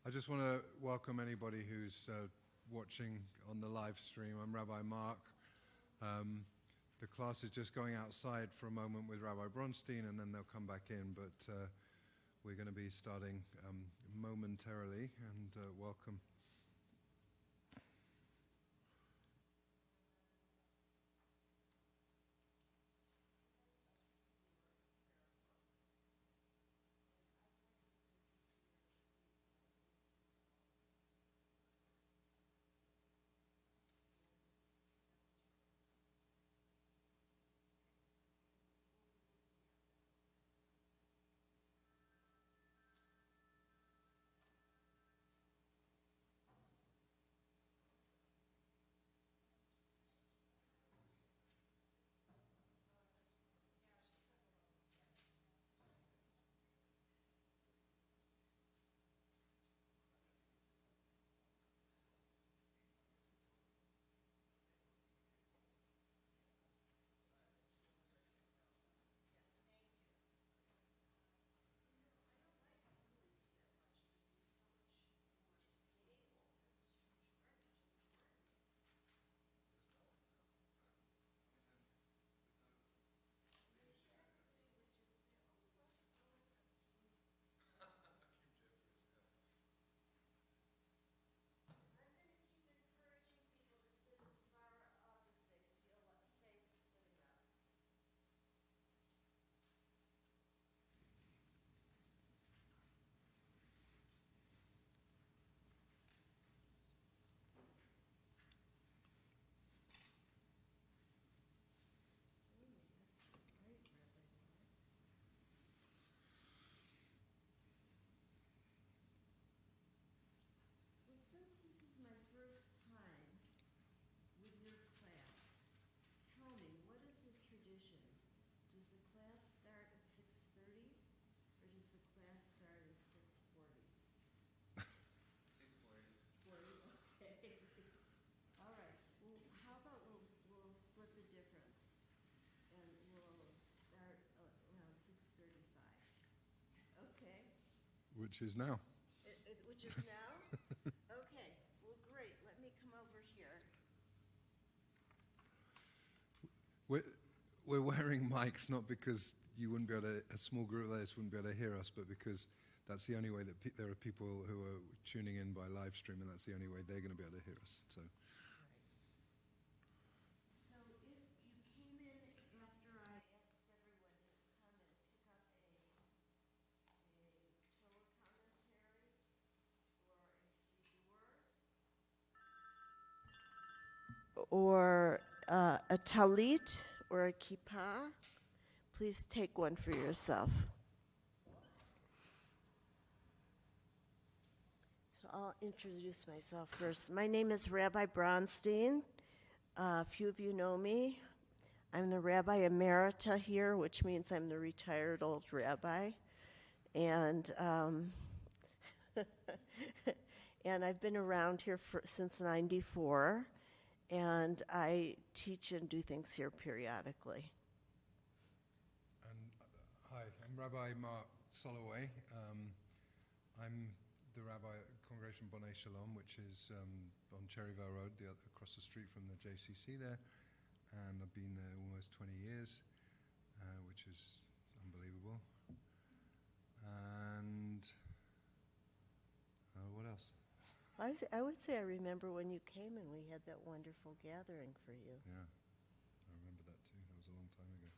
I just want to welcome anybody who's watching on the live stream. I'm Rabbi Mark. The class is just going outside for a moment with Rabbi Bronstein, and then they'll come back in, but we're going to be starting momentarily, and welcome. Since this is my first time with your class, tell me, what is the tradition? Does the class start at 6:30, or does the class start at 6:40? 6:40. 40, okay. All right, well, how about we'll split the difference, and we'll start around 6:35, okay? Which is now. Which is now? Okay, well, great. Let me come over here. We're wearing mics not because you wouldn't be able to, a small group like this wouldn't be able to hear us, but because that's the only way that there are people who are tuning in by live stream, and that's the only way they're going to be able to hear us. So. Right. So if you came in after I asked everyone to come and pick up a Torah commentary or a siddur or a talit or a kippah, please take one for yourself. So I'll introduce myself first. My name is Rabbi Bronstein. A few of you know me. I'm the Rabbi Emerita here, which means I'm the retired old rabbi. And and I've been around here since '94, and I teach and do things here periodically. And hi, I'm Rabbi Mark Soloway. I'm the rabbi at Congregation Bonei Shalom, which is on Cherryvale Road, across the street from the JCC there. And I've been there almost 20 years, which is unbelievable. And what else? I would say I remember when you came and we had that wonderful gathering for you. Yeah, I remember that too. That was a long time ago.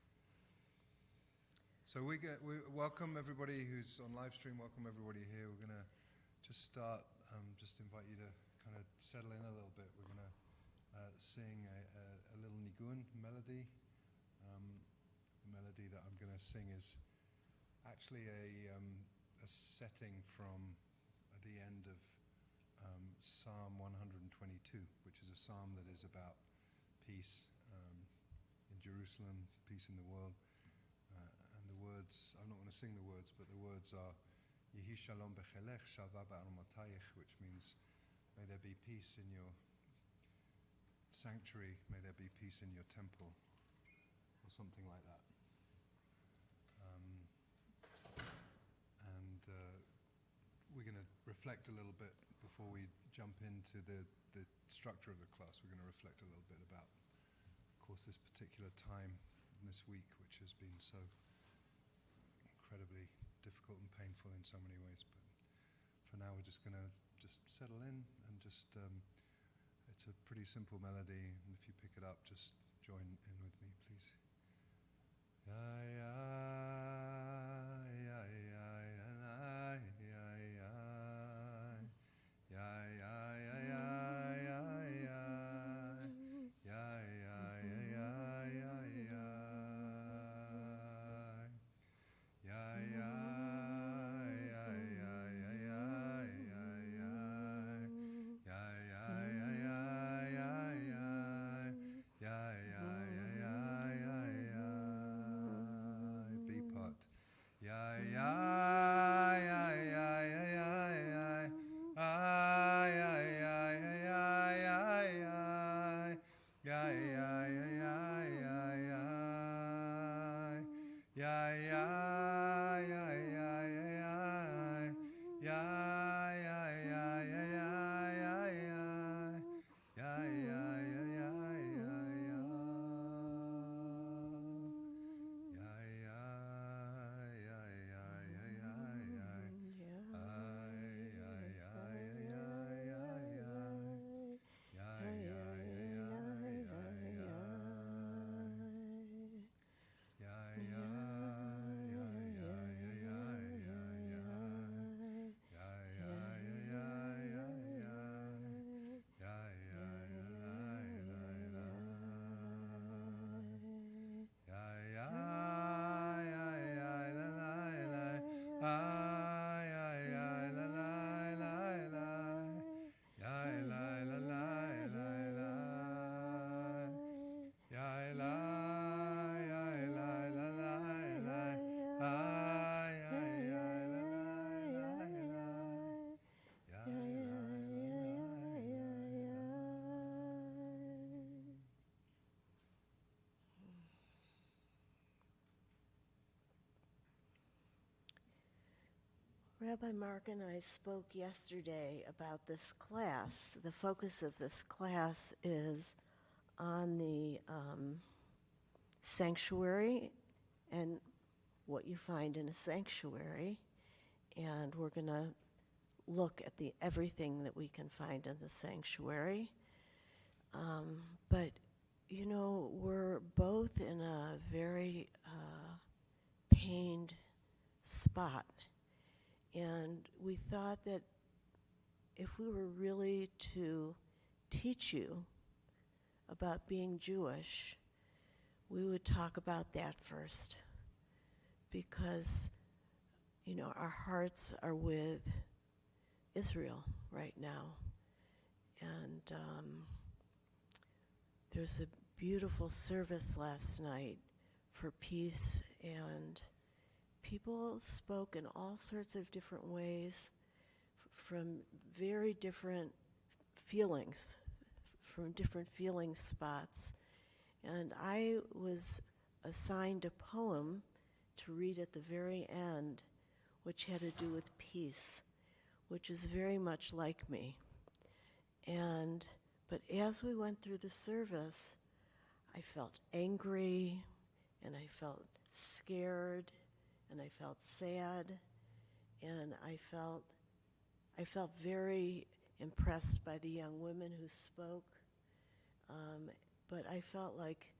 So we welcome everybody who's on live stream. Welcome everybody here. We're going to just start. Just invite you to kind of settle in a little bit. We're going to sing a little nigun melody. The melody that I'm going to sing is actually a setting from the end of Psalm 122, which is a psalm that is about peace in Jerusalem, peace in the world. And the words, I'm not going to sing the words, but the words are Yehi Shalom Bechelech Shalva Ba'aromatayich, which means may there be peace in your sanctuary, may there be peace in your temple, or something like that. And we're going to reflect reflect a little bit before we jump into the structure of the class. We're going to reflect a little bit about, of course, this particular time in this week, which has been so incredibly difficult and painful in so many ways. But for now, we're just going to just settle in and just, it's a pretty simple melody, and if you pick it up, just join in with me, please. Ya, ya, ya, ya, ya, ya, ya. Ya, ya, ya, ya, ya, ya. Ya, ya, ya, ya, ya, ya. Ya, ya, ya, ya, ya, ya, ya, ya. Ya, ya, ya, ya, ya, ya. Ya, ya, ya, ya, ya, ya. B part. Ya, ya, ya, ya, ya, ya, ya. Ah, ya, ya, ya, ya, ya, ya. Ya, ya, ya, ya, ya, ya. Ya, ya, ya, ya, ya, ya. Ya, ya, ya, ya, ya, ya, ya. Ya, ya, ya, ya, ya, ya. Ya, ya, ya, ya, ya, ya, ya. Ay, ay, ay, ay, ay, ay, ay. Ya, ya, ya, ya, ya, ya. Ya, ya, ya, ya, ya, ya, ya, ya. Ya, ya, ya, ya, ya, ya. Ya, ya, ya, la, la, la. Ya, ya, ya, ya, la, la, la. Ay, ay, ay, la, la, la, la. Ya, la, la, la, la, la. Ya, la, ya, la, la, la, la. Ay, ay, ay, la, la, la, la. Ya, la, la, la, la. Rabbi Mark and I spoke yesterday about this class. The focus of this class is on the sanctuary and what you find in a sanctuary. And we're going to look at everything that we can find in the sanctuary. But, you know, we're both in a very pained spot. And we thought that if we were really to teach you about being Jewish, we would talk about that first. Because, you know, our hearts are with Israel right now. And there's a beautiful service last night for peace, and people spoke in all sorts of different ways from very different feelings, from different feeling spots. And I was assigned a poem to read at the very end, which had to do with peace, which is very much like me. But as we went through the service, I felt angry, and I felt scared, and I felt sad, and I felt very impressed by the young women who spoke, but I felt like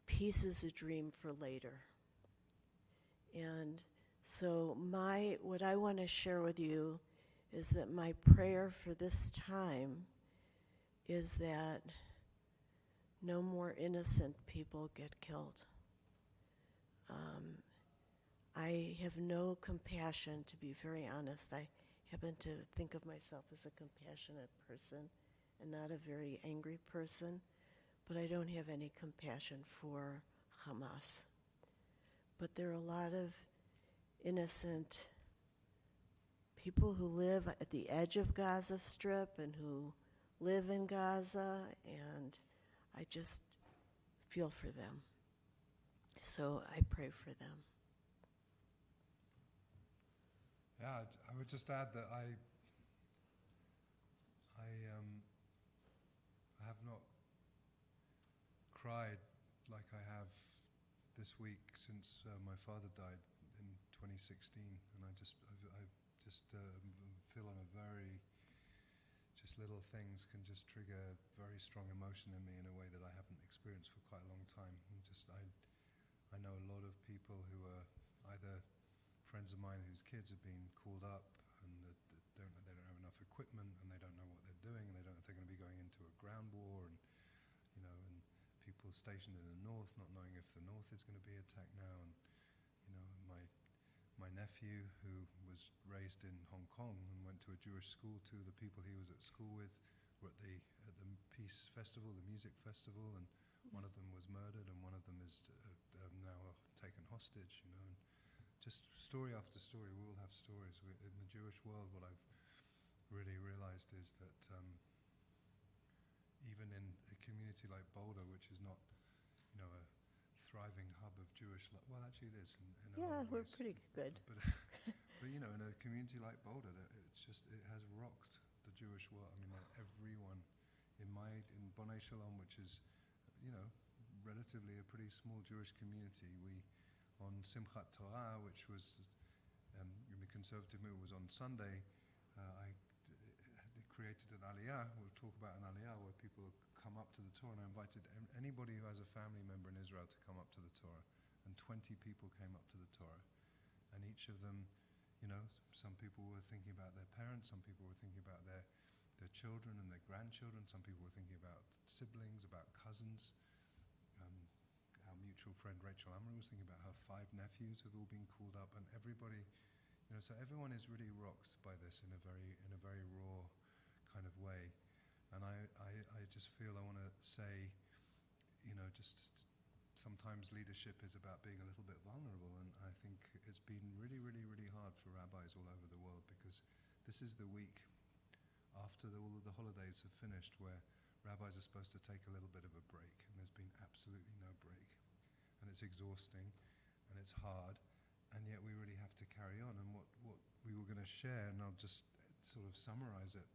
peace is a dream for later. And so what I want to share with you is that my prayer for this time is that no more innocent people get killed. I have no compassion, to be very honest. I happen to think of myself as a compassionate person and not a very angry person, but I don't have any compassion for Hamas. But there are a lot of innocent people who live at the edge of Gaza Strip and who live in Gaza, and I just feel for them. So I pray for them. Yeah, I would just add that I have not cried like I have this week since my father died in 2016, and I just feel on a very just little things can just trigger very strong emotion in me in a way that I haven't experienced for quite a long time. And I know a lot of people who are either friends of mine whose kids have been called up and that they don't have enough equipment and they don't know what they're doing and they don't know if they're going to be going into a ground war, and and people stationed in the north not knowing if the north is going to be attacked now, and my nephew who was raised in Hong Kong and went to a Jewish school, two of the people he was at school with were at the Peace Festival, the music festival, and one of them was murdered and one of them is now taken hostage, and just story after story. We all have stories. In the Jewish world, what I've really realized is that even in a community like Boulder, which is not, a thriving hub of Jewish life, well, actually it is in a lot of we're ways. pretty good. But in a community like Boulder, it has rocked the Jewish world. I mean, everyone in Bonnet Shalom, which is, relatively a pretty small Jewish community, on Simchat Torah, which was in the conservative movement, was on Sunday. I created an aliyah. We'll talk about an aliyah where people come up to the Torah, and I invited anybody who has a family member in Israel to come up to the Torah, and 20 people came up to the Torah, and each of them, some people were thinking about their parents, some people were thinking about their children and their grandchildren, some people were thinking about siblings, about cousins. Our mutual friend Rachel Amram was thinking about her 5 nephews who've all been called up, and everybody, so everyone is really rocked by this in a very raw kind of way. And I just feel I want to say, just sometimes leadership is about being a little bit vulnerable, and I think it's been really, really, really hard for rabbis all over the world, because this is the week after all of the holidays have finished where rabbis are supposed to take a little bit of a break, and there's been absolutely no break. And it's exhausting, and it's hard, and yet we really have to carry on. And what we were going to share, and I'll just sort of summarize it,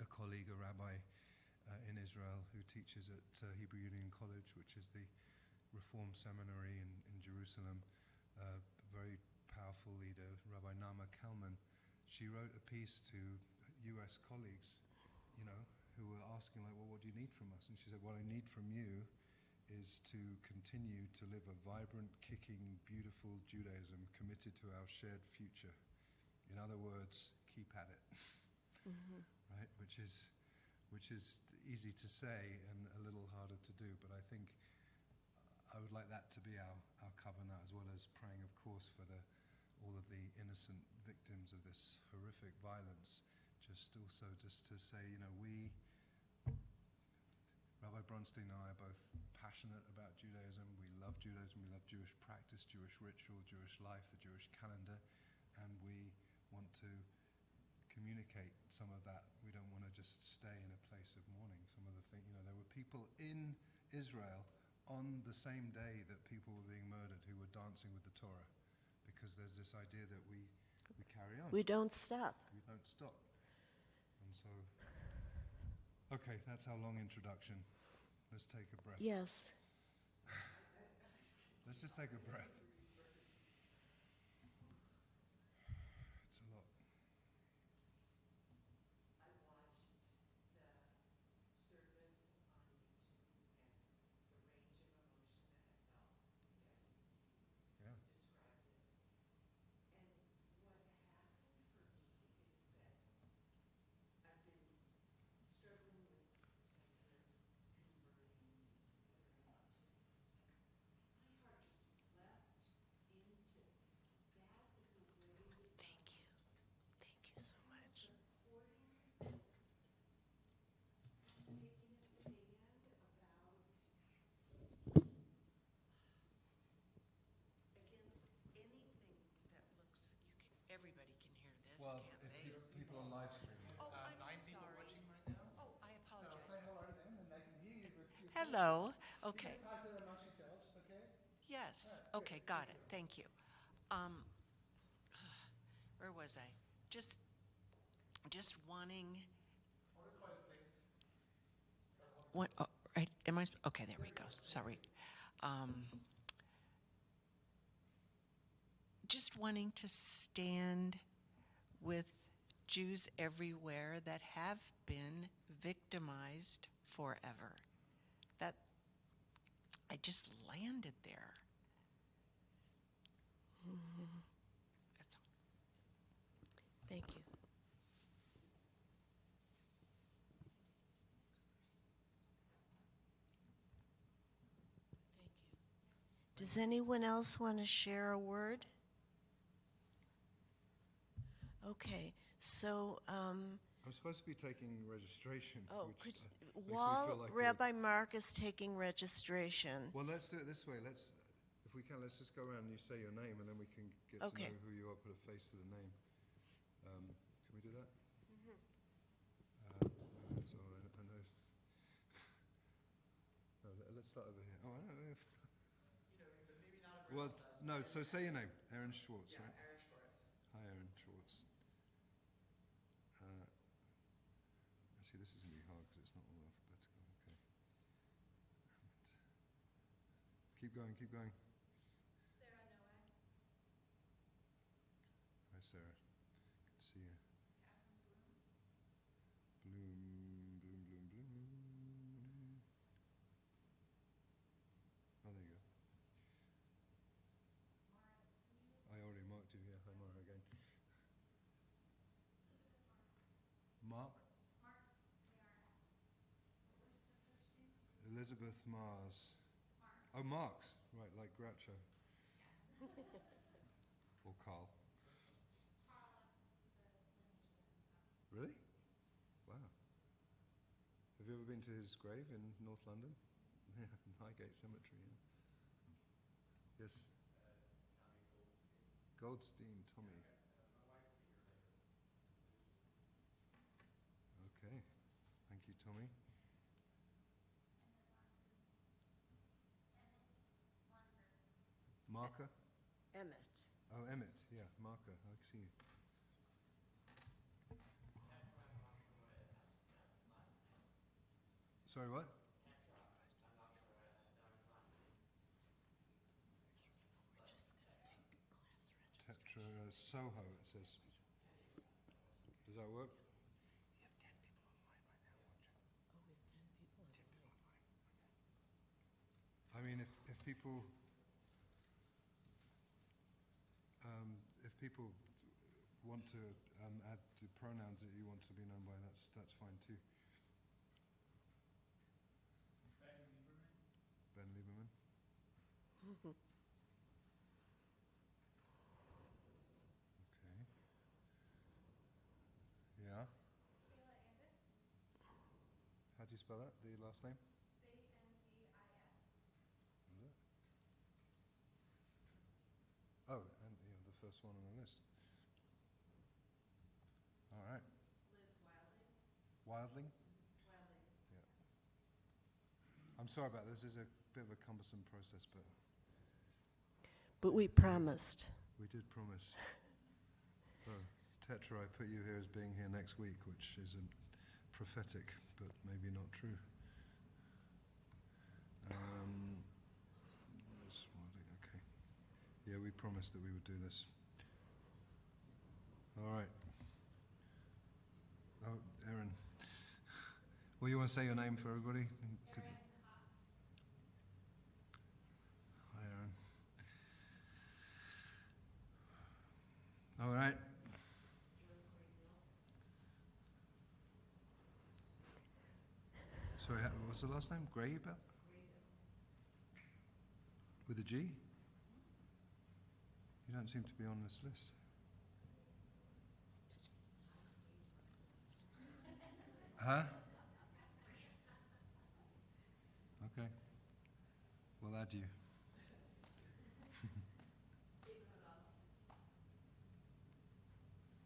a colleague, a rabbi in Israel who teaches at Hebrew Union College, which is the Reform Seminary in Jerusalem, a very powerful leader, Rabbi Nama Kelman. She wrote a piece to US colleagues, who were asking, like, well, what do you need from us? And she said, what I need from you is to continue to live a vibrant, kicking, beautiful Judaism committed to our shared future. In other words, keep at it. Mm-hmm. Right? Which is easy to say and a little harder to do, but I think I would like that to be our covenant, as well as praying, of course, for all of the innocent victims of this horrific violence. Just to say, Rabbi Bronstein and I are both passionate about Judaism. We love Judaism. We love Jewish practice, Jewish ritual, Jewish life, the Jewish calendar, and we want to communicate some of that. We don't want to just stay in a place of mourning. Some of the things, there were people in Israel on the same day that people were being murdered who were dancing with the Torah, because there's this idea that we carry on. We don't stop. We don't stop. And so, okay, that's our long introduction. Let's take a breath. Yes. Let's just take a breath. It's a lot. I watched the service on YouTube, and the range of emotion that I felt, Yeah. described it. And what happened for me is that I've been struggling with some kind of converting, whether or not to. My heart just leapt into that is a way of Thank you. Thank you so much. supporting, taking a stand about against anything that looks, everybody can hear this, Well, can't if they? people on live stream. Oh, I'm 9 people sorry. watching right now. Oh, I So apologize. say hello to them and they can hear you. But Hello, okay. You can pass it amongst yourselves, okay? Yes, All right, okay, good, got good, it, good. thank you. where was I? Just wanting. Hold it close, please. What? Oh, right. Am I? Okay, there we go. Sorry. Just wanting to stand with Jews everywhere that have been victimized forever. That I just landed there. That's all. Thank you. Does anyone else want to share a word? Okay, so I'm supposed to be taking registration. Which makes me while feel like Rabbi Mark is taking registration, well, let's do it this way. If we can, let's just go around and you say your name, and then we can get Okay. to know who you are, put a face to the name. Can we do that? So I know. No, let's start over here. Oh, I know. Well, no. So say your name, Aaron Schwartz, right? Aaron Schwartz. Hi, Aaron Schwartz. Actually, this is going to be hard because it's not all alphabetical. Okay. Keep going, keep going. Sarah Noah. Hi, Sarah. Good to see you. Bloom, bloom, bloom, bloom. Oh, there you go. I already marked you here. Hi, Mara again. Mark? Elizabeth Mars. Oh, Marks. Right, like Groucho. Or Carl. Really? Wow. Have you ever been to his grave in North London? Yeah, Highgate Cemetery. Yeah. Yes. Goldstein, Tommy. Okay. Thank you, Tommy. Marker? Emmett. Oh, Emmett. Yeah, Marker. I see you. Sorry, what? Tetra Soho, it says. Does that work? I mean, if people want to add the pronouns that you want to be known by, that's fine too. Ben Lieberman. Okay. Yeah. How do you spell that? The last name? Is it? Oh, and yeah, the first one on the list. All right. Liz Wildling? Wilding. Yeah. I'm sorry about this. This is a bit of a cumbersome process, but But we promised. we did promise. Oh, Tetra, I put you here as being here next week, which isn't prophetic, but maybe not true. Okay. Yeah, we promised that we would do this. All right. Oh, Erin. Well, you want to say your name for everybody? Hi, Erin. All right. Sorry, what's the last name? Graybill? With a G? You don't seem to be on this list. Huh? Okay. We'll add you.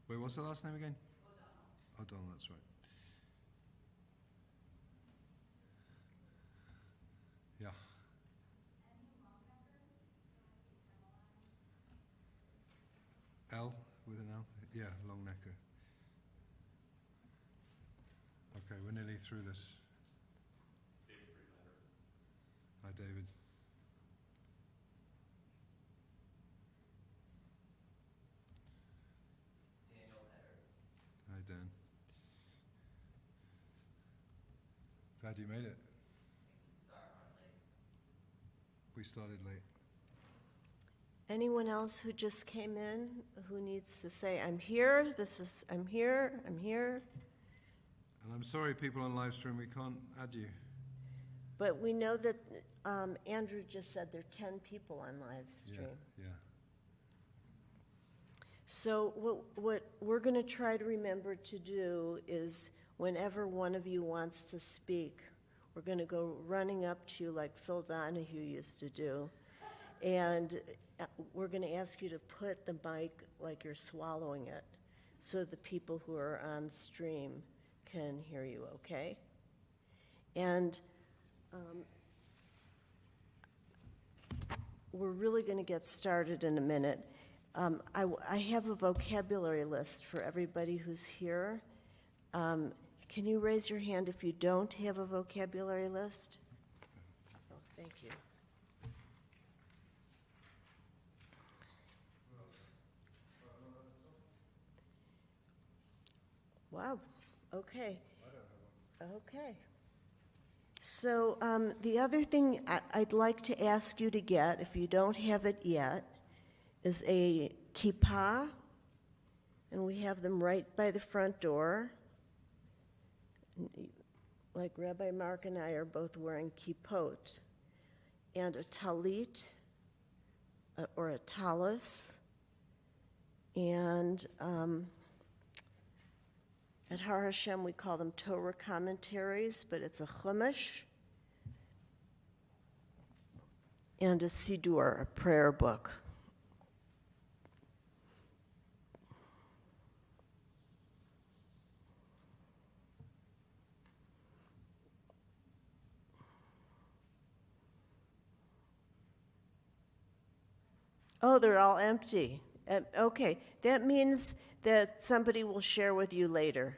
Wait, what's the last name again? O'Donnell, that's right. Yeah. L with an L. Yeah, long necker. Okay, we're nearly through this. Hi, David. Hi, Dan. Glad you made it. We started late. Anyone else who just came in who needs to say, I'm here, I'm here, I'm here? And I'm sorry, people on live stream, we can't add you. But we know that Andrew just said there are 10 people on live stream. Yeah. So what we're going to try to remember to do is whenever one of you wants to speak, we're going to go running up to you like Phil Donahue used to do. And we're going to ask you to put the mic like you're swallowing it so the people who are on stream can hear you, okay? And we're really going to get started in a minute. I have a vocabulary list for everybody who's here. Can you raise your hand if you don't have a vocabulary list? Oh, thank you. Wow, okay. Okay. So the other thing I'd like to ask you to get, if you don't have it yet, is a kippah, and we have them right by the front door. Like Rabbi Mark and I are both wearing kippot, and a talit, or a tallis, and at Har HaShem we call them Torah commentaries, but it's a chumash, and a siddur, a prayer book. Oh, they're all empty. Okay, that means that somebody will share with you later.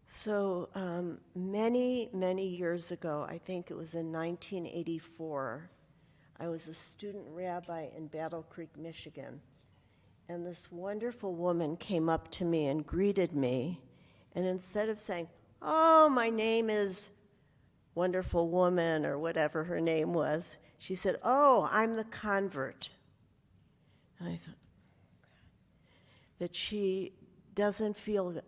So many, many years ago, I think it was in 1984, I was a student rabbi in Battle Creek, Michigan, and this wonderful woman came up to me and greeted me, and instead of saying, oh, my name is Wonderful Woman, or whatever her name was, she said, oh, I'm the convert. And I thought that she doesn't feel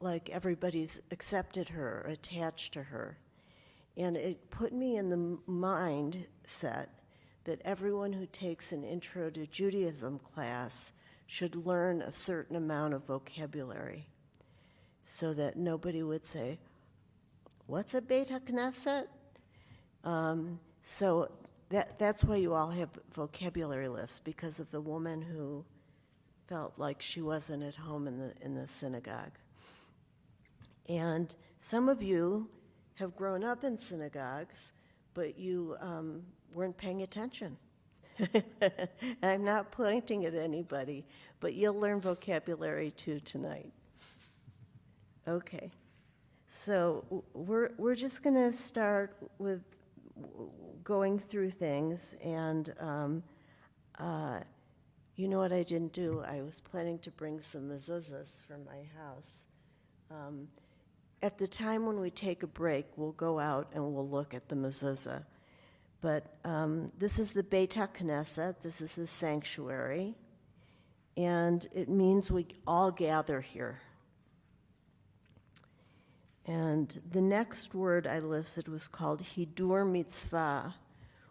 like everybody's accepted her, or attached to her. And it put me in the mindset that everyone who takes an Intro to Judaism class should learn a certain amount of vocabulary so that nobody would say, what's a Beit HaKnesset? So that's why you all have vocabulary lists, because of the woman who felt like she wasn't at home in the synagogue. And some of you have grown up in synagogues, but you weren't paying attention. I'm not pointing at anybody, but you'll learn vocabulary too tonight. Okay, so we're just going to start with going through things, and you know what I didn't do? I was planning to bring some mezuzahs from my house. At the time when we take a break, we'll go out and we'll look at the mezuzah. But this is the Beit HaKnesset, this is the sanctuary, and it means we all gather here. And the next word I listed was called Hidur Mitzvah,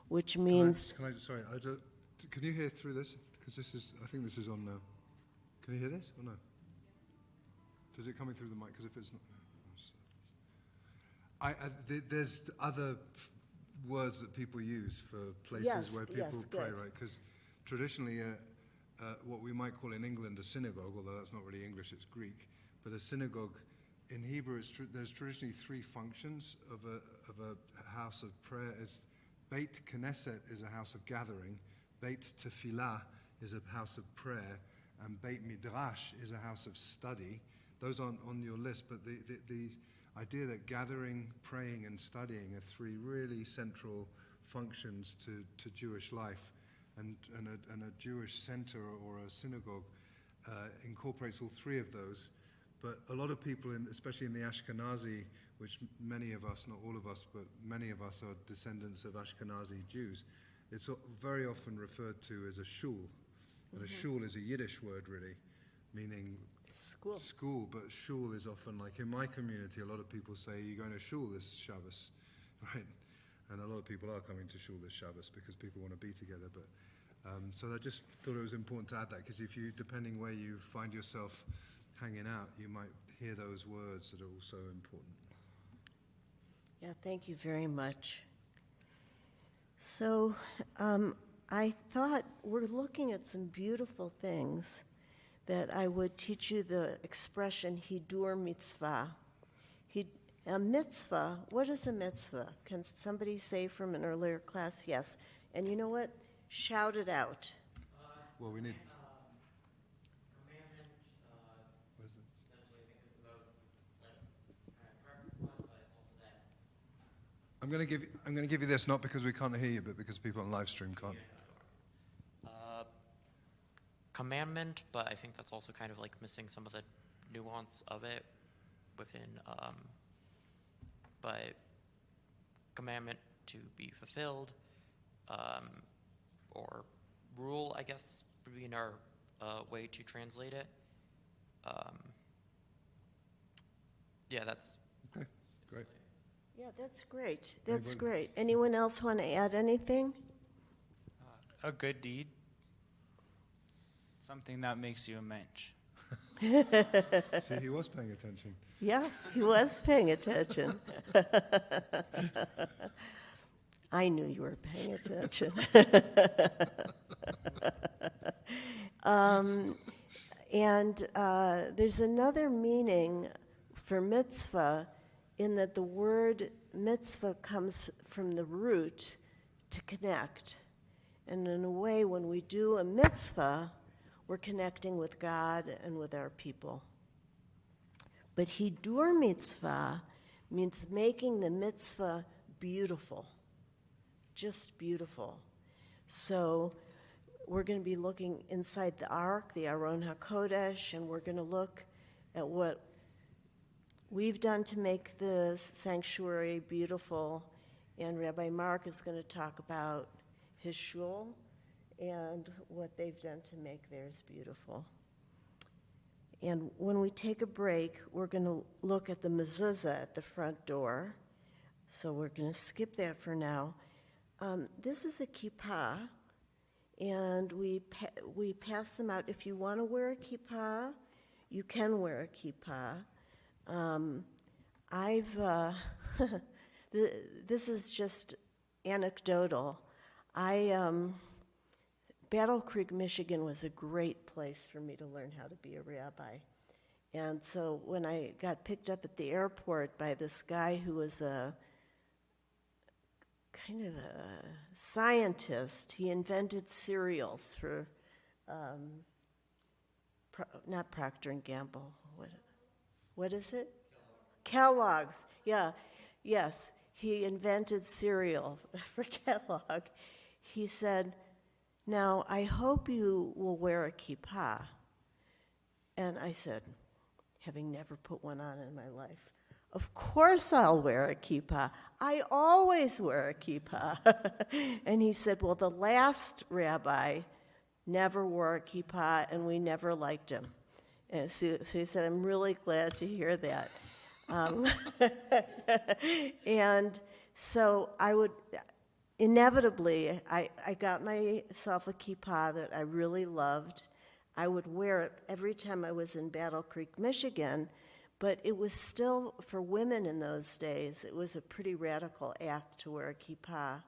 which means... Can you hear through this? Because I think this is on now. Can you hear this or no? Does it coming through the mic? Because if it's not... there's other words that people use for places Yes, where people yes, pray, good. right? Because traditionally, what we might call in England a synagogue, although that's not really English, it's Greek, but a synagogue in Hebrew, there's traditionally three functions of a house of prayer. Beit Knesset is a house of gathering, Beit Tefillah is a house of prayer, and Beit Midrash is a house of study. Those aren't on your list, but the idea that gathering, praying, and studying are three really central functions to Jewish life, and a Jewish center or a synagogue incorporates all three of those. But a lot of people, especially in the Ashkenazi, which many of us, not all of us, but many of us are descendants of Ashkenazi Jews, it's very often referred to as a shul. And a shul is a Yiddish word, really, meaning school, but shul is often, like in my community, a lot of people say, you're going to shul this Shabbos, right? And a lot of people are coming to shul this Shabbos because people want to be together. But so I just thought it was important to add that, because if you, depending where you find yourself hanging out, you might hear those words that are also important. Yeah, thank you very much. So I thought we're looking at some beautiful things that I would teach you the expression hidur mitzvah. A mitzvah, what is a mitzvah? Can somebody say from an earlier class? Yes. And you know what? Shout it out. Well, we need... Commandment, What is it? essentially, I think is the most, kind of practical one, but it's also that. I'm going to give you this, not because we can't hear you, but because people on live stream can't. Commandment, but I think that's also kind of like missing some of the nuance of it within, but commandment to be fulfilled, or rule, I guess, would be our way to translate it. Yeah, that's. Okay, great. Yeah, that's great. That's Anybody? great. Anyone else want to add anything? A good deed. Something that makes you a mensch. See, he was paying attention. Yeah, he was paying attention. I knew you were paying attention. And there's another meaning for mitzvah in that the word mitzvah comes from the root to connect. And in a way, when we do a mitzvah, we're connecting with God and with our people. But hidur mitzvah means making the mitzvah beautiful, just beautiful. So we're going to be looking inside the Ark, the Aron HaKodesh, and we're going to look at what we've done to make the sanctuary beautiful. And Rabbi Mark is going to talk about his shul and what they've done to make theirs beautiful. And when we take a break, we're going to look at the mezuzah at the front door. So we're going to skip that for now. This is a kippah, and we pass them out. If you want to wear a kippah, you can wear a kippah. This is just anecdotal. Battle Creek, Michigan was a great place for me to learn how to be a rabbi. And so when I got picked up at the airport by this guy who was a kind of a scientist, he invented cereals for, not Procter & Gamble, what is it? Kellogg's, yeah, yes. He invented cereal for Kellogg. He said, now, I hope you will wear a kippah. And I said, having never put one on in my life, of course I'll wear a kippah. I always wear a kippah. And he said, well, the last rabbi never wore a kippah, and we never liked him. And so he said, I'm really glad to hear that. And so inevitably, I got myself a kippah that I really loved. I would wear it every time I was in Battle Creek, Michigan, But it was still, for women in those days, it was a pretty radical act to wear a kippah.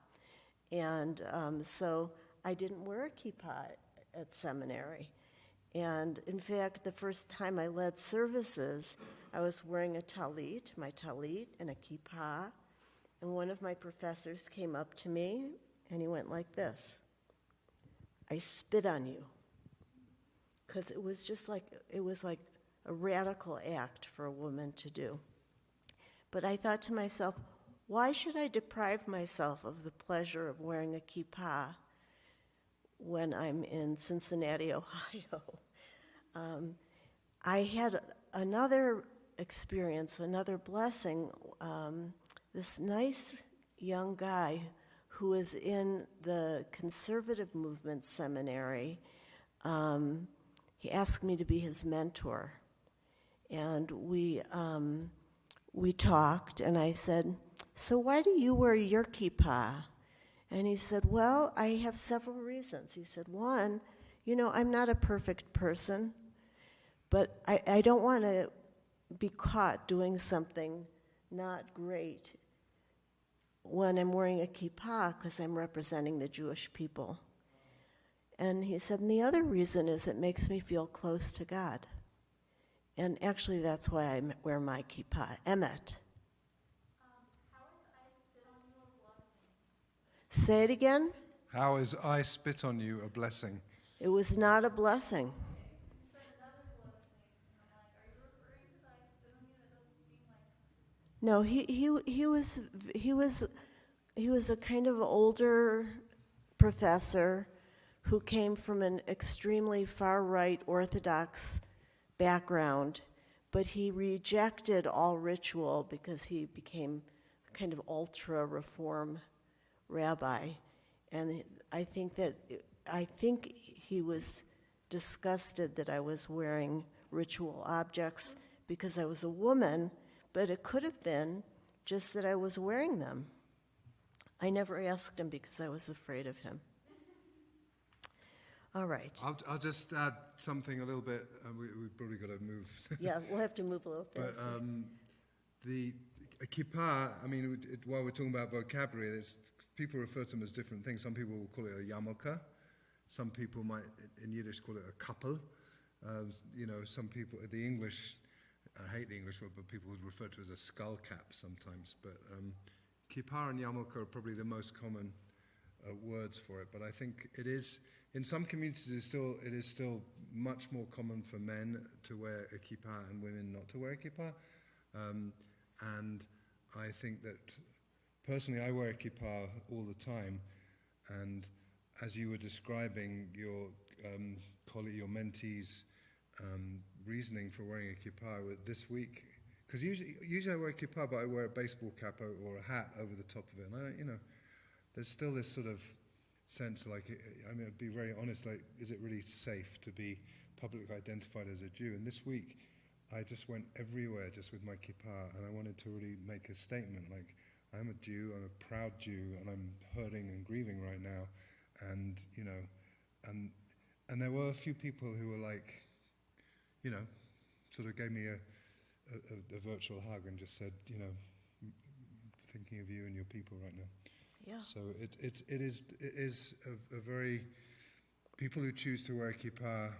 And so I didn't wear a kippah at seminary. And in fact, the first time I led services, I was wearing my talit, and a kippah. And one of my professors came up to me, and he went like this: "I spit on you." Because it was like a radical act for a woman to do. But I thought to myself, why should I deprive myself of the pleasure of wearing a kippah when I'm in Cincinnati, Ohio? I had another experience, another blessing. This nice young guy who was in the conservative movement seminary, he asked me to be his mentor. And we talked, and I said, "So why do you wear your kippah?" And he said, "Well, I have several reasons." He said, "One, I'm not a perfect person, but I don't want to be caught doing something not great when I'm wearing a kippah because I'm representing the Jewish people." And he said, "And the other reason is it makes me feel close to God." And actually, that's why I wear my kippah. Emmet. How is I spit on you a blessing? Say it again. How is I spit on you a blessing? It was not a blessing. You said another blessing. And I'm like, are you referring to that I spit on you? That doesn't seem like. No, he was a kind of older professor who came from an extremely far-right Orthodox background, but he rejected all ritual because he became a kind of ultra-reform rabbi. And I think he was disgusted that I was wearing ritual objects because I was a woman, but it could have been just that I was wearing them. I never asked him because I was afraid of him. All right. I'll just add something a little bit. We've probably got to move. Yeah, we'll have to move a little But faster. the kippah, while we're talking about vocabulary, people refer to them as different things. Some people will call it a yarmulke. Some people might, in Yiddish, call it a kappel. Some people, the English, I hate the English word, but people would refer to it as a skull cap sometimes. But kippah and yarmulke are probably the most common words for it. But I think it is, in some communities, it is still much more common for men to wear a kippah and women not to wear a kippah. And I think that, personally, I wear a kippah all the time. And as you were describing your your mentee's reasoning for wearing a kippah this week, because usually I wear a kippah, but I wear a baseball cap or a hat over the top of it. And there's still this sort of sense, to be very honest, is it really safe to be publicly identified as a Jew? And this week, I just went everywhere just with my kippah, and I wanted to really make a statement, I'm a Jew, I'm a proud Jew, and I'm hurting and grieving right now. And, and there were a few people who were sort of gave me a virtual hug and just said, thinking of you and your people right now. Yeah. So it is a very, people who choose to wear a kippah,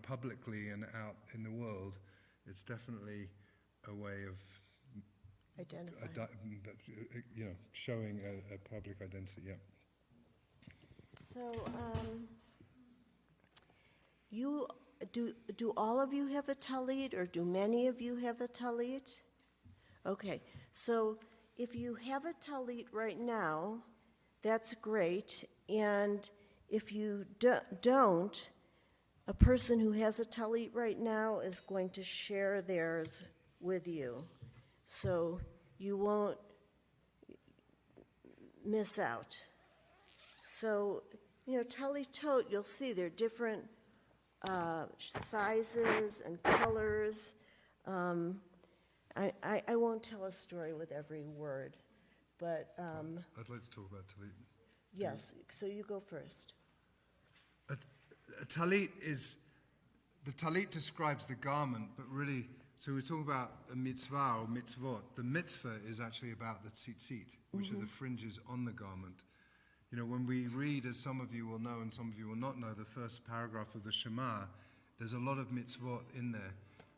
publicly and out in the world, it's definitely a way of showing a public identity. Yeah. So, do all of you have a talit, or do many of you have a talit? Okay, so if you have a talit right now, that's great. And if you don't, a person who has a talit right now is going to share theirs with you. So you won't miss out. So, talitot, you'll see they're different sizes and colors. I won't tell a story with every word, but I'd like to talk about talit. yes, so you go first. A talit the talit describes the garment, but really So we're talking about a mitzvah or mitzvot. The mitzvah is actually about the tzitzit, which are the fringes on the garment. You know, when we read, as some of you will know and some of you will not know, the first paragraph of the Shema, there's a lot of mitzvot in there.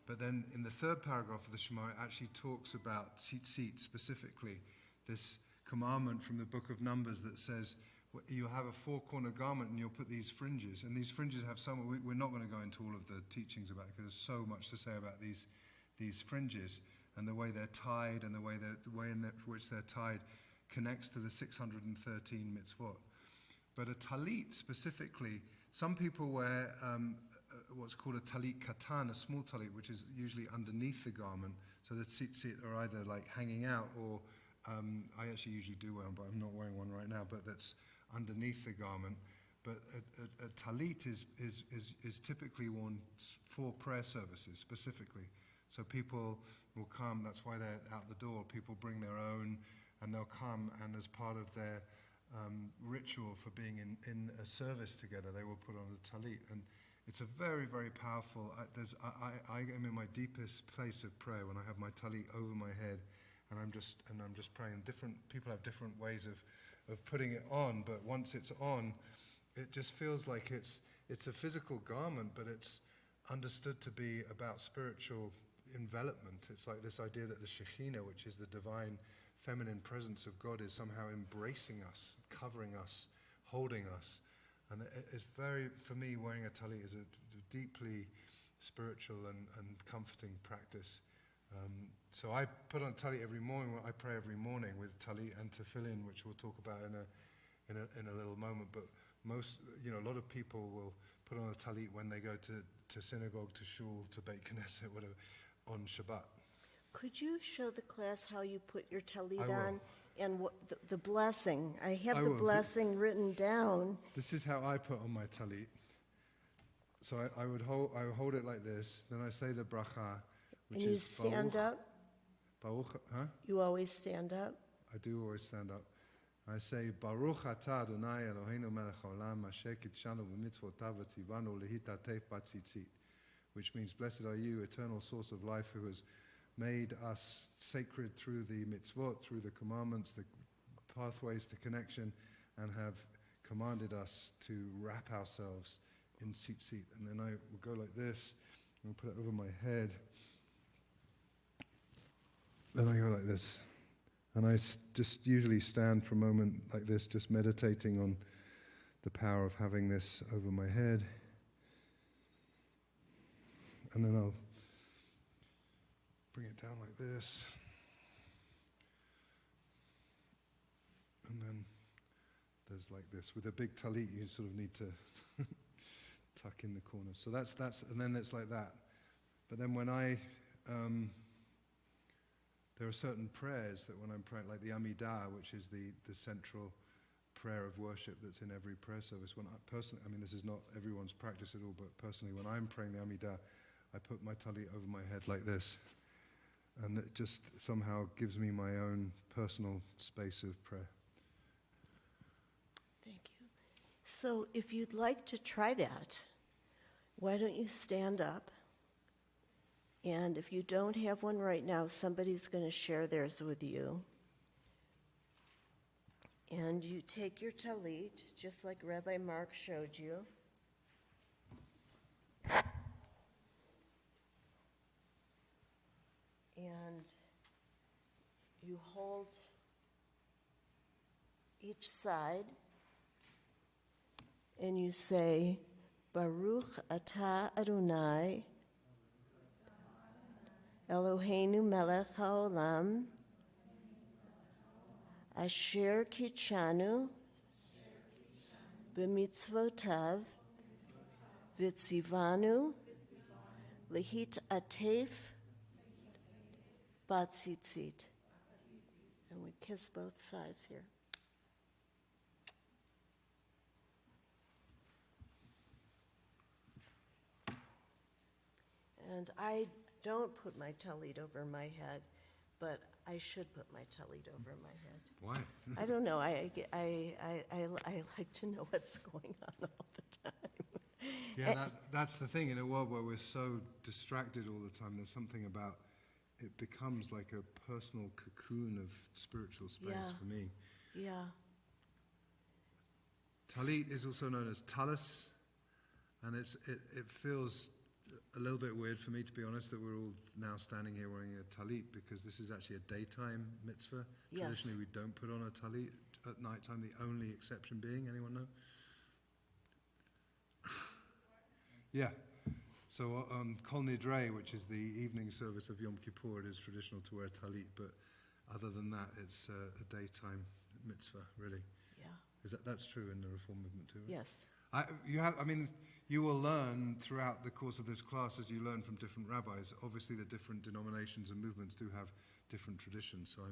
But then in the third paragraph of the Shema, it actually talks about tzitzit specifically, this commandment from the book of Numbers that says, you'll have a four-corner garment and you'll put these fringes. And these fringes have some, we're not going to go into all of the teachings about it because there's so much to say about these fringes and the way they're tied and the way in which they're tied connects to the 613 mitzvot. But a talit specifically, some people wear what's called a talit katan, a small talit, which is usually underneath the garment. So the tzitzit are either like hanging out or, I actually usually do wear one, but I'm not wearing one right now, but that's underneath the garment. But a talit is typically worn for prayer services specifically. So people will come, that's why they're out the door, people bring their own, and they'll come, and as part of their ritual for being in a service together, they will put on a talit. And it's a very, very powerful, I am in my deepest place of prayer when I have my talit over my head, and I'm just praying. Different people have different ways of putting it on, but once it's on, it just feels like it's a physical garment, but it's understood to be about spiritual envelopment. It's like this idea that the Shekhinah, which is the divine feminine presence of God, is somehow embracing us, covering us, holding us. And it's very, for me, wearing a talit is a deeply spiritual and comforting practice. So I put on talit every morning. I pray every morning with talit and tefillin, which we'll talk about in a little moment. But most, a lot of people will put on a talit when they go to synagogue, to shul, to Beit Knesset, whatever, on Shabbat. Could you show the class how you put your I talit will. on and what the blessing? I have I the will. blessing written down. This is how I put on my talit. So I would hold it like this. Then I say the bracha, which And you is stand Baruch, up? Baruch, huh? You always stand up? I do always stand up. I say, Baruch atah Adonai Eloheinu melech haolam, asher kitshanu b'mitzvotav v'tzivanu lehitatef b'tzitzit, which means, blessed are you, eternal source of life, who has made us sacred through the mitzvot, through the commandments, the pathways to connection, and have commanded us to wrap ourselves in tzitzit. And then I will go like this, and put it over my head. Then I go like this. And I just usually stand for a moment like this, just meditating on the power of having this over my head. And then I'll bring it down like this. And then there's like this. With a big talit, you sort of need to tuck in the corner. So that's, and then it's like that. But then when there are certain prayers that when I'm praying, like the Amidah, which is the central prayer of worship that's in every prayer service. When I personally, this is not everyone's practice at all, but personally, when I'm praying the Amidah, I put my talit over my head like this. And it just somehow gives me my own personal space of prayer. Thank you. So if you'd like to try that, why don't you stand up? And if you don't have one right now, somebody's going to share theirs with you. And you take your talit, just like Rabbi Mark showed you. And you hold each side, and you say, Baruch atah Adonai, Eloheinu melech haolam, asher kitshanu b'mitzvotav v'tzivanu lehitatef b'tzitzit. And we kiss both sides here. And I don't put my talit over my head, but I should put my talit over my head. Why? I don't know. I like to know what's going on all the time. Yeah, that's the thing. In a world where we're so distracted all the time, there's something about it becomes like a personal cocoon of spiritual space Yeah. for me. Yeah. Talit is also known as talis, and it feels a little bit weird for me, to be honest, that we're all now standing here wearing a talit, because this is actually a daytime mitzvah. Yes. Traditionally, we don't put on a talit at nighttime, the only exception being, anyone know? Yeah. So on Kol Nidre, which is the evening service of Yom Kippur, it is traditional to wear talit, but other than that, it's a daytime mitzvah, really. Yeah. That's true in the Reform movement too, right? Yes. You will learn throughout the course of this class, as you learn from different rabbis. Obviously, the different denominations and movements do have different traditions. So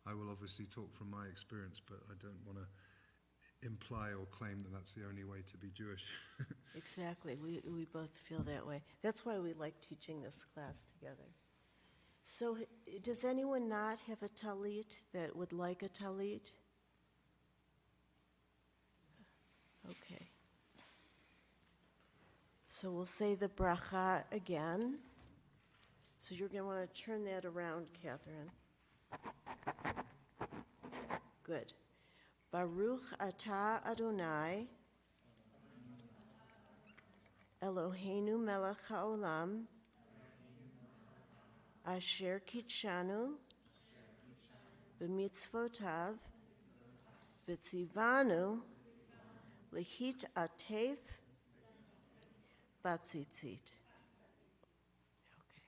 I will obviously talk from my experience, but I don't want to imply or claim that that's the only way to be Jewish. Exactly. We both feel that way. That's why we like teaching this class together. So does anyone not have a talit that would like a talit? Okay. So we'll say the bracha again. So you're going to want to turn that around, Catherine. Good. Baruch atah Adonai, Eloheinu melech haolam, asher kitshanu, b'mitzvotav, v'tzivanu, lehit atef, batzitzit. Okay.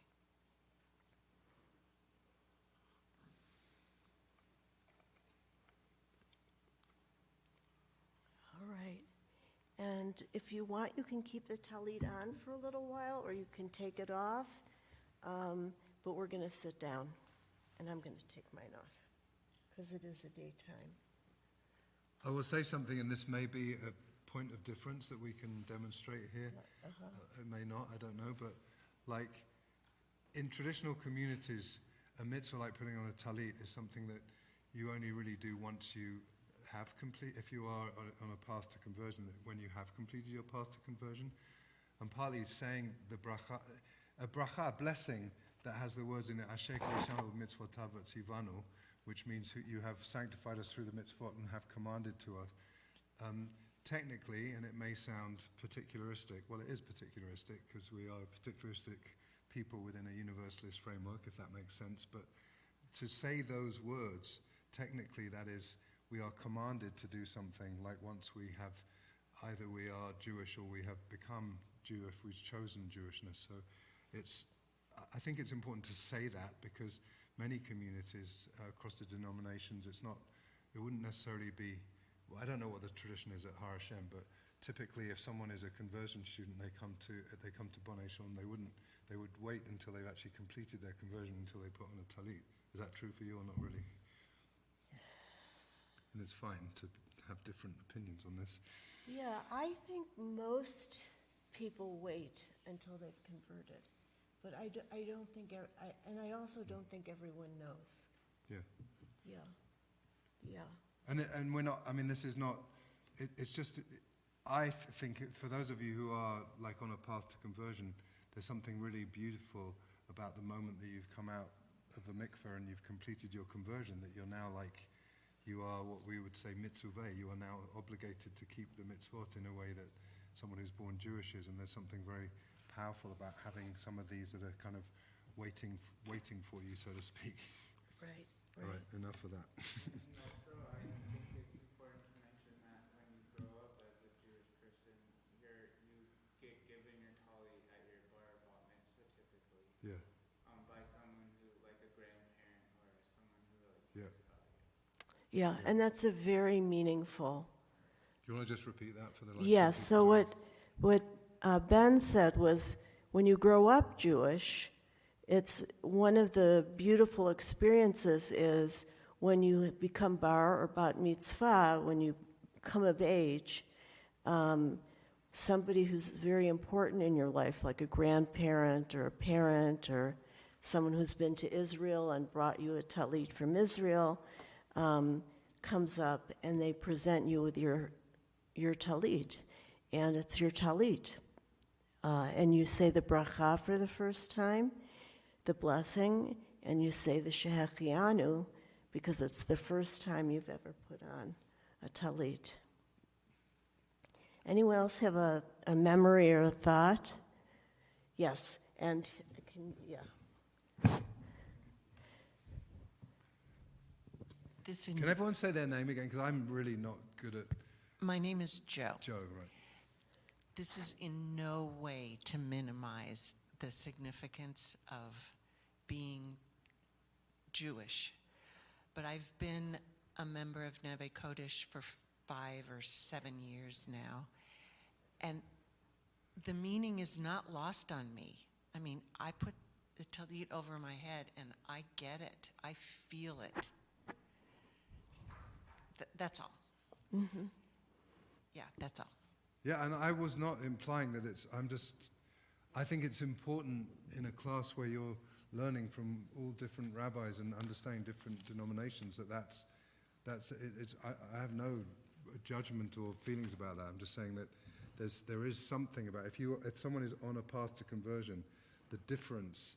All right. And if you want, you can keep the talit on for a little while, or you can take it off. But we're going to sit down, and I'm going to take mine off, because it is a daytime. I will say something, and this may be a point of difference that we can demonstrate here. It may not, I don't know, but like in traditional communities, a mitzvah like putting on a talit is something that you only really do once you have if you are on a path to conversion, that when you have completed your path to conversion. And partly saying the bracha, a blessing that has the words in it, Asher k'lishanu mitzvotav v'tzivanu, which means you have sanctified us through the mitzvot and have commanded to us. Technically, and it may sound particularistic, well, it is particularistic because we are particularistic people within a universalist framework, if that makes sense. But to say those words, technically, that is, we are commanded to do something, like once we have, either we are Jewish or we have become Jewish, we've chosen Jewishness. So I think it's important to say that, because many communities across the denominations, it wouldn't necessarily be, well, I don't know what the tradition is at Har HaShem, but typically if someone is a conversion student, they come to Bonei Shalom, they would wait until they've actually completed their conversion until they put on a talit. Is that true for you or not really? And it's fine to have different opinions on this. Yeah, I think most people wait until they've converted. But I don't think, and I also don't think everyone knows. Yeah. Yeah, yeah. And we're not, this is not, it's just, I think for those of you who are like on a path to conversion, there's something really beautiful about the moment that you've come out of the mikveh and you've completed your conversion, that you're now like, you are what we would say mitzvah, you are now obligated to keep the mitzvot in a way that someone who's born Jewish is, and there's something very powerful about having some of these that are kind of waiting for you, so to speak. Right. All right, enough of that. Also, I think it's important to mention that when you grow up as a Jewish person, you get given your talit at your bar mitzvah typically. Yeah. By someone who, like a grandparent or someone who really Yeah. cares about you. Yeah, and that's a very meaningful. Do you want to just repeat that for the Yes, so what Ben said was, when you grow up Jewish, it's one of the beautiful experiences is when you become bar or bat mitzvah, when you come of age, somebody who's very important in your life, like a grandparent or a parent or someone who's been to Israel and brought you a talit from Israel, comes up and they present you with your talit, and it's your talit and you say the bracha for the first time, the blessing, and you say the shehechianu because it's the first time you've ever put on a talit. Anyone else have a memory or a thought? Yes, and Can everyone say their name again? Because I'm really not good at My name is Joe. Joe, right? This is in no way to minimize the significance of being Jewish, but I've been a member of Neve Kodesh for 5 or 7 years now, and the meaning is not lost on me. I mean, I put the talit over my head and I get it. I feel it. That's all. Mm-hmm. Yeah, that's all. Yeah, and I was not implying that I think it's important in a class where you're learning from all different rabbis and understanding different denominations I have no judgment or feelings about that. I'm just saying that there is something about if someone is on a path to conversion, the difference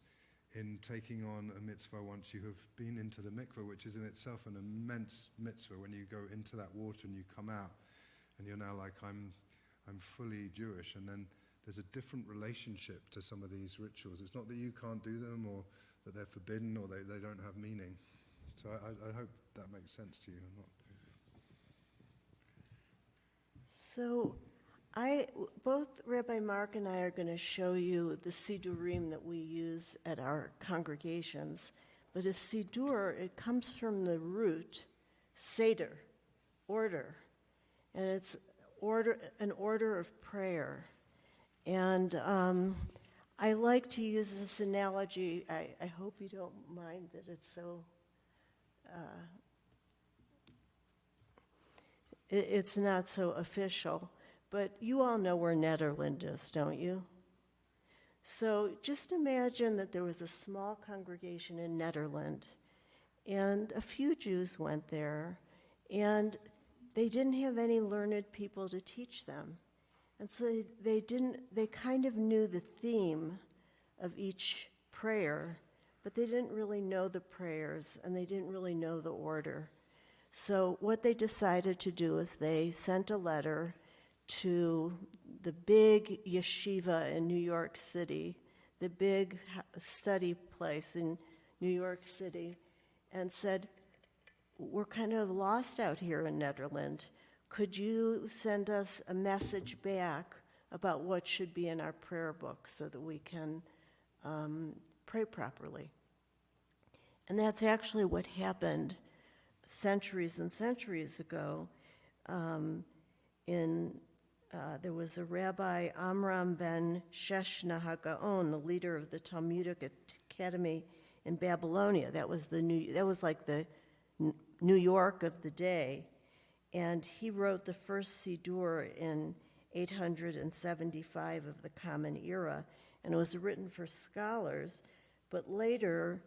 in taking on a mitzvah once you have been into the mikveh, which is in itself an immense mitzvah, when you go into that water and you come out and you're now like, I'm fully Jewish, and then there's a different relationship to some of these rituals. It's not that you can't do them or that they're forbidden or they don't have meaning. So I hope that makes sense to you. So both Rabbi Mark and I are going to show you the Sidurim that we use at our congregations. But a Sidur, it comes from the root Seder, order. And it's an order of prayer. And I like to use this analogy. I hope you don't mind that it's so... it's not so official. But you all know where Nederland is, don't you? So just imagine that there was a small congregation in Nederland, and a few Jews went there, and they didn't have any learned people to teach them. And so they kind of knew the theme of each prayer, but they didn't really know the prayers, and they didn't really know the order. So what they decided to do is they sent a letter to the big yeshiva in New York City, the big study place in New York City, and said, we're kind of lost out here in Nederland. Could you send us a message back about what should be in our prayer book so that we can pray properly? And that's actually what happened centuries and centuries ago. There was a Rabbi Amram ben Sheshna HaGaon, the leader of the Talmudic Academy in Babylonia. That was like the New York of the day. And he wrote the first Sidur in 875 of the Common Era, and it was written for scholars. But later,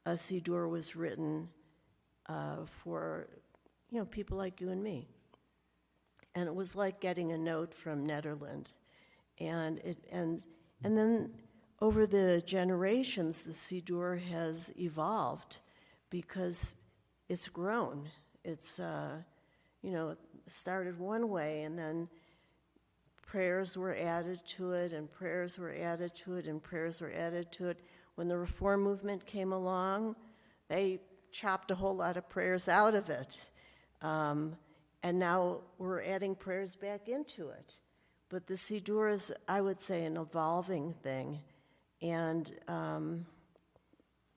a Sidur was written for people like you and me. And it was like getting a note from Nederland. And then over the generations, the Sidur has evolved because it's grown. It's, it started one way, and then prayers were added to it, and prayers were added to it, and prayers were added to it. When the Reform movement came along, they chopped a whole lot of prayers out of it. And now we're adding prayers back into it. But the Sidur is, I would say, an evolving thing. And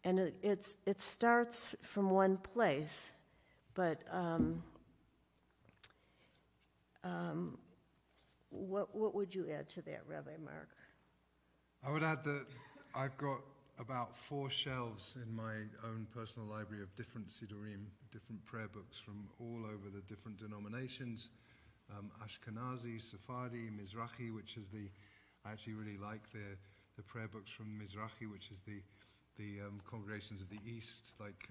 it starts from one place. But what would you add to that, Rabbi Mark? I would add that I've got about 4 shelves in my own personal library of different Sidurim, different prayer books from all over the different denominations, Ashkenazi, Sephardi, Mizrahi, which is I actually really like the prayer books from Mizrahi, which is the congregations of the East, like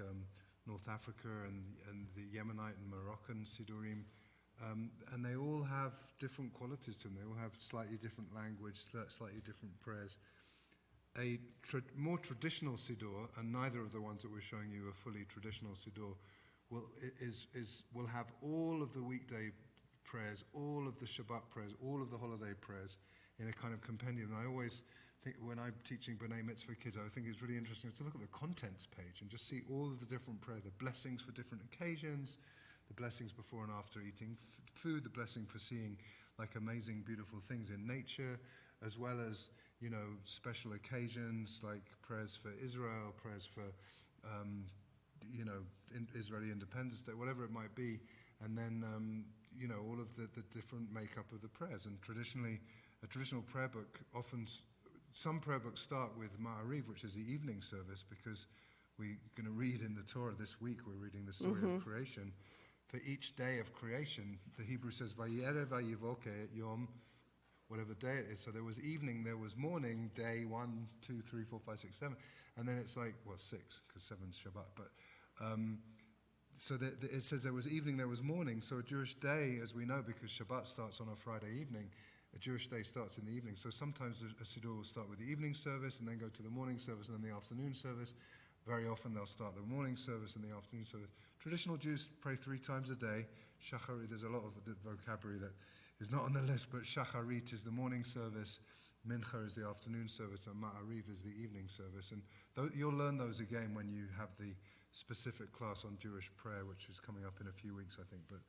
North Africa and the Yemenite and Moroccan Sidurim, And they all have different qualities to them. They all have slightly different language, slightly different prayers. A more traditional siddur, and neither of the ones that we're showing you are fully traditional siddur, will have all of the weekday prayers, all of the Shabbat prayers, all of the holiday prayers in a kind of compendium. And I always think when I'm teaching B'nai Mitzvah kids, I think it's really interesting to look at the contents page and just see all of the different prayers, the blessings for different occasions, the blessings before and after eating food, the blessing for seeing like amazing, beautiful things in nature, as well as, you know, special occasions like prayers for Israel, prayers for, you know, Israeli Independence Day, whatever it might be, and then, you know, all of the different makeup of the prayers. And traditionally, a traditional prayer book often, some prayer books start with Ma'ariv, which is the evening service, because we're going to read in the Torah this week, we're reading the story of creation. For each day of creation, the Hebrew says, Vayere vayivoke yom, whatever day it is. So there was evening, there was morning, day 1, 2, 3, 4, 5, 6, 7. And then it's like, well, 6, because 7's Shabbat. But so it says there was evening, there was morning. So a Jewish day, as we know, because Shabbat starts on a Friday evening, a Jewish day starts in the evening. So sometimes a siddur will start with the evening service and then go to the morning service and then the afternoon service. Very often they'll start the morning service and the afternoon service. Traditional Jews pray 3 times a day. Shacharit, there's a lot of the vocabulary that is not on the list, but Shacharit is the morning service, Mincha is the afternoon service, and Ma'ariv is the evening service. And you'll learn those again when you have the specific class on Jewish prayer, which is coming up in a few weeks, I think. But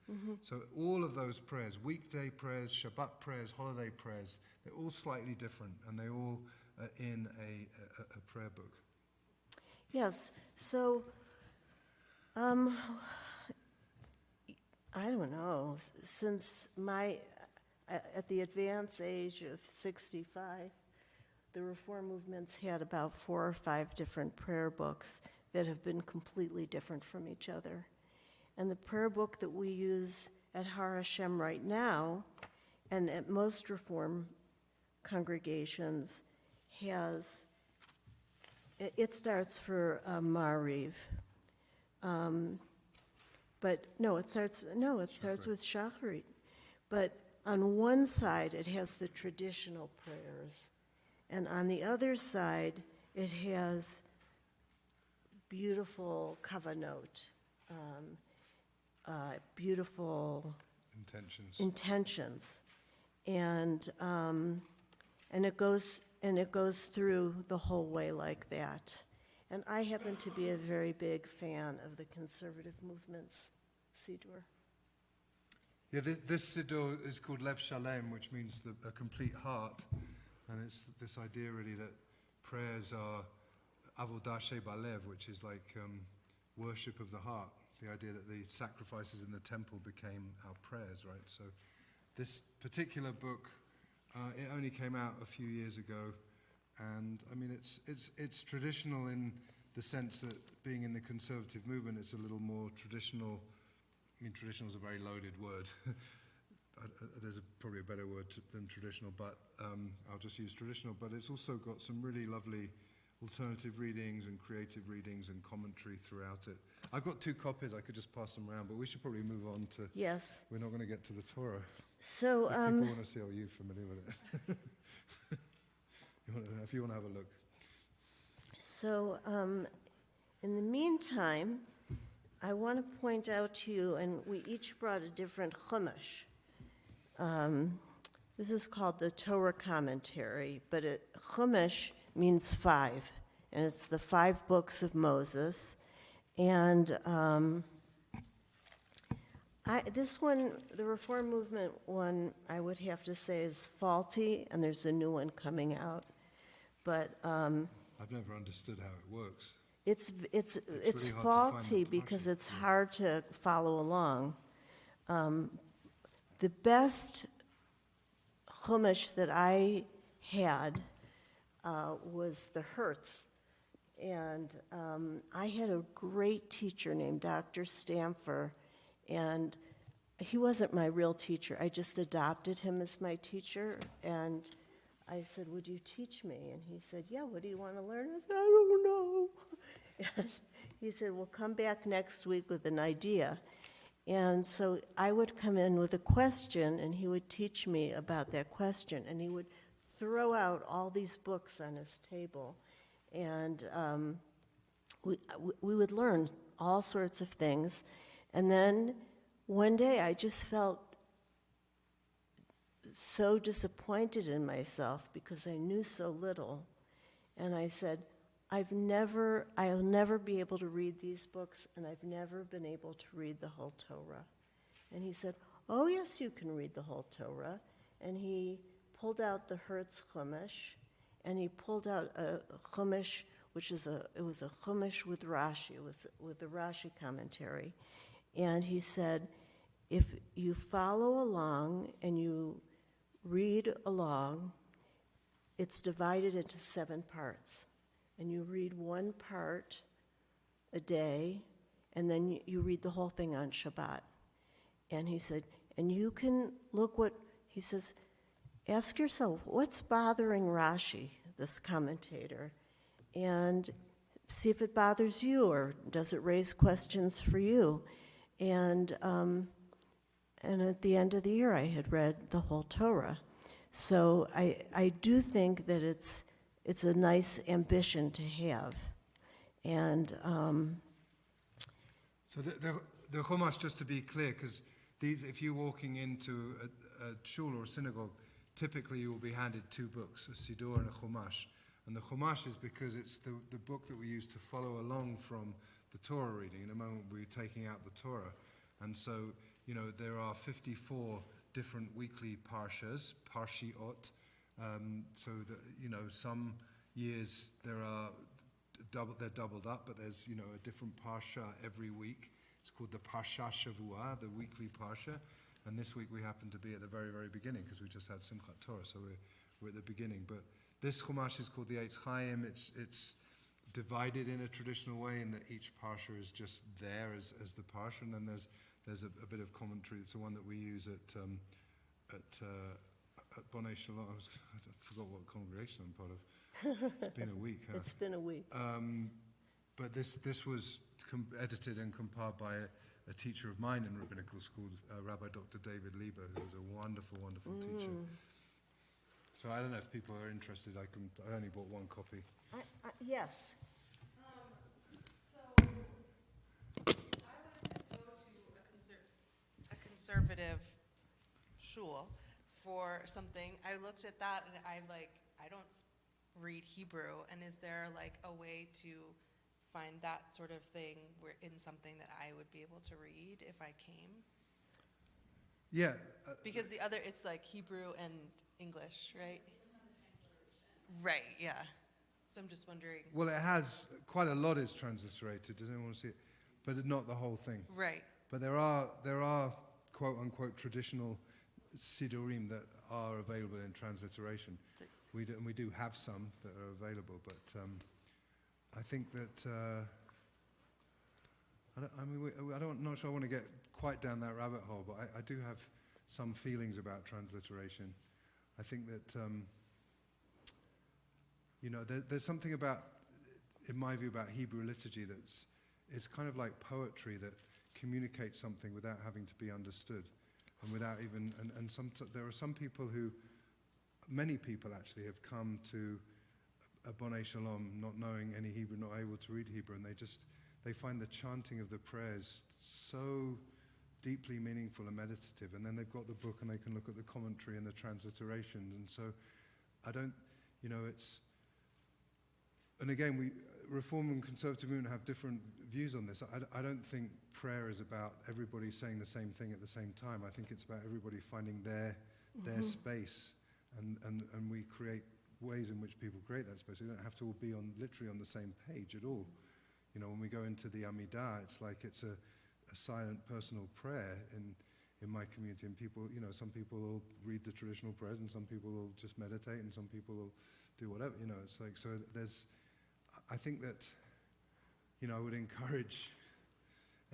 so all of those prayers, weekday prayers, Shabbat prayers, holiday prayers, they're all slightly different, and they all are in a prayer book. Yes, so, I don't know, since at the advanced age of 65, the Reform movement's had about 4 or 5 different prayer books that have been completely different from each other. And the prayer book that we use at Har HaShem right now, and at most Reform congregations, it starts for Ma'ariv. But no, it starts with Shacharit. But on one side, it has the traditional prayers. And on the other side, it has beautiful kavanot, beautiful intentions. And it goes through the whole way like that. And I happen to be a very big fan of the conservative movement's Siddur. Yeah, this Siddur is called Lev Shalem, which means a complete heart. And it's this idea really that prayers are Avodah Shebalev, which is like worship of the heart. The idea that the sacrifices in the temple became our prayers, right? So this particular book, it only came out a few years ago, and I mean it's traditional in the sense that being in the conservative movement, it's a little more traditional. I mean, traditional is a very loaded word. There's probably a better word than traditional, but I'll just use traditional. But it's also got some really lovely alternative readings and creative readings and commentary throughout it. I've got 2 copies. I could just pass them around, but we should probably move on to. Yes. We're not going to get to the Torah. So if people want to see, are you familiar with it? If you want to have a look. So in the meantime, I want to point out to you, and we each brought a different chumash. This is called the Torah commentary, but chumash means 5, and it's the 5 books of Moses. And this one, the Reform movement one, I would have to say is faulty, and there's a new one coming out. But I've never understood how it works. It's really hard faulty to find because the it's hard to follow along. The best chumash that I had was the Hertz. And I had a great teacher named Dr. Stamfer, and he wasn't my real teacher. I just adopted him as my teacher, and I said, "Would you teach me?" And he said, "Yeah, what do you want to learn?" I said, "I don't know." And he said, "Well, come back next week with an idea." And so I would come in with a question, and he would teach me about that question, and he would throw out all these books on his table, and we would learn all sorts of things. And then one day I just felt so disappointed in myself because I knew so little. And I said, I'll never be able to read these books, and I've never been able to read the whole Torah. And he said, oh, yes, you can read the whole Torah. And he pulled out the Hertz Chumash, and he pulled out a Chumash, it was a Chumash with Rashi, it was with the Rashi commentary. And he said, if you follow along and you read along, it's divided into 7 parts. And you read one part a day, and then you read the whole thing on Shabbat. And he said, and you can he says, ask yourself, what's bothering Rashi, this commentator, and see if it bothers you, or does it raise questions for you? And at the end of the year, I had read the whole Torah. So I do think that it's a nice ambition to have. And So the Chumash, just to be clear, because if you're walking into a shul or a synagogue, typically you will be handed 2 books, a Siddur and a Chumash. And the Chumash is because it's the book that we use to follow along from the Torah reading. In a moment, we're taking out the Torah. And so, there are 54 different weekly parshas, parshiot. So that, some years they're doubled up, but there's, a different parsha every week. It's called the Parsha Shavua, the weekly parsha. And this week we happen to be at the very, very beginning because we just had Simchat Torah, so we're at the beginning. But this Chumash is called the Eitz Chaim. It's divided in a traditional way in that each parsha is just there as the parsha, and then there's a bit of commentary. It's the one that we use at Bonei Shalom. I forgot what congregation I'm part of. It's been a week. Huh? it's been a week. But this was edited and compiled by a teacher of mine in rabbinical school, Rabbi Dr. David Lieber, who was a wonderful, wonderful teacher. So I don't know if people are interested. I only bought 1 copy. Yes. So, I wanted to go to a conservative shul for something. I looked at that and I don't read Hebrew, and is there a way to find that sort of thing in something that I would be able to read if I came? Yeah. Because the other, it's Hebrew and English, right? Right, yeah. So I'm just wondering. Well, it has quite a lot is transliterated. Does anyone want to see it? But not the whole thing. Right. But there are quote unquote traditional siddurim that are available in transliteration. We do have some that are available, but I think that I'm not sure I want to get quite down that rabbit hole, but I do have some feelings about transliteration. I think that there's something about, in my view, about Hebrew liturgy it's kind of like poetry that communicates something without having to be understood, and without even there are some people many people actually have come to a Bonei Shalom not knowing any Hebrew, not able to read Hebrew, and they find the chanting of the prayers so deeply meaningful and meditative, and then they've got the book and they can look at the commentary and the transliteration, and so and again, Reform and Conservative movement have different views on this. I don't think prayer is about everybody saying the same thing at the same time. I think it's about everybody finding their space, and we create ways in which people create that space. We don't have to all be literally on the same page at all. When we go into the Amidah, it's like it's a silent personal prayer in my community, and people, some people will read the traditional prayers, and some people will just meditate, and some people will do whatever. It's like, so I think that, I would encourage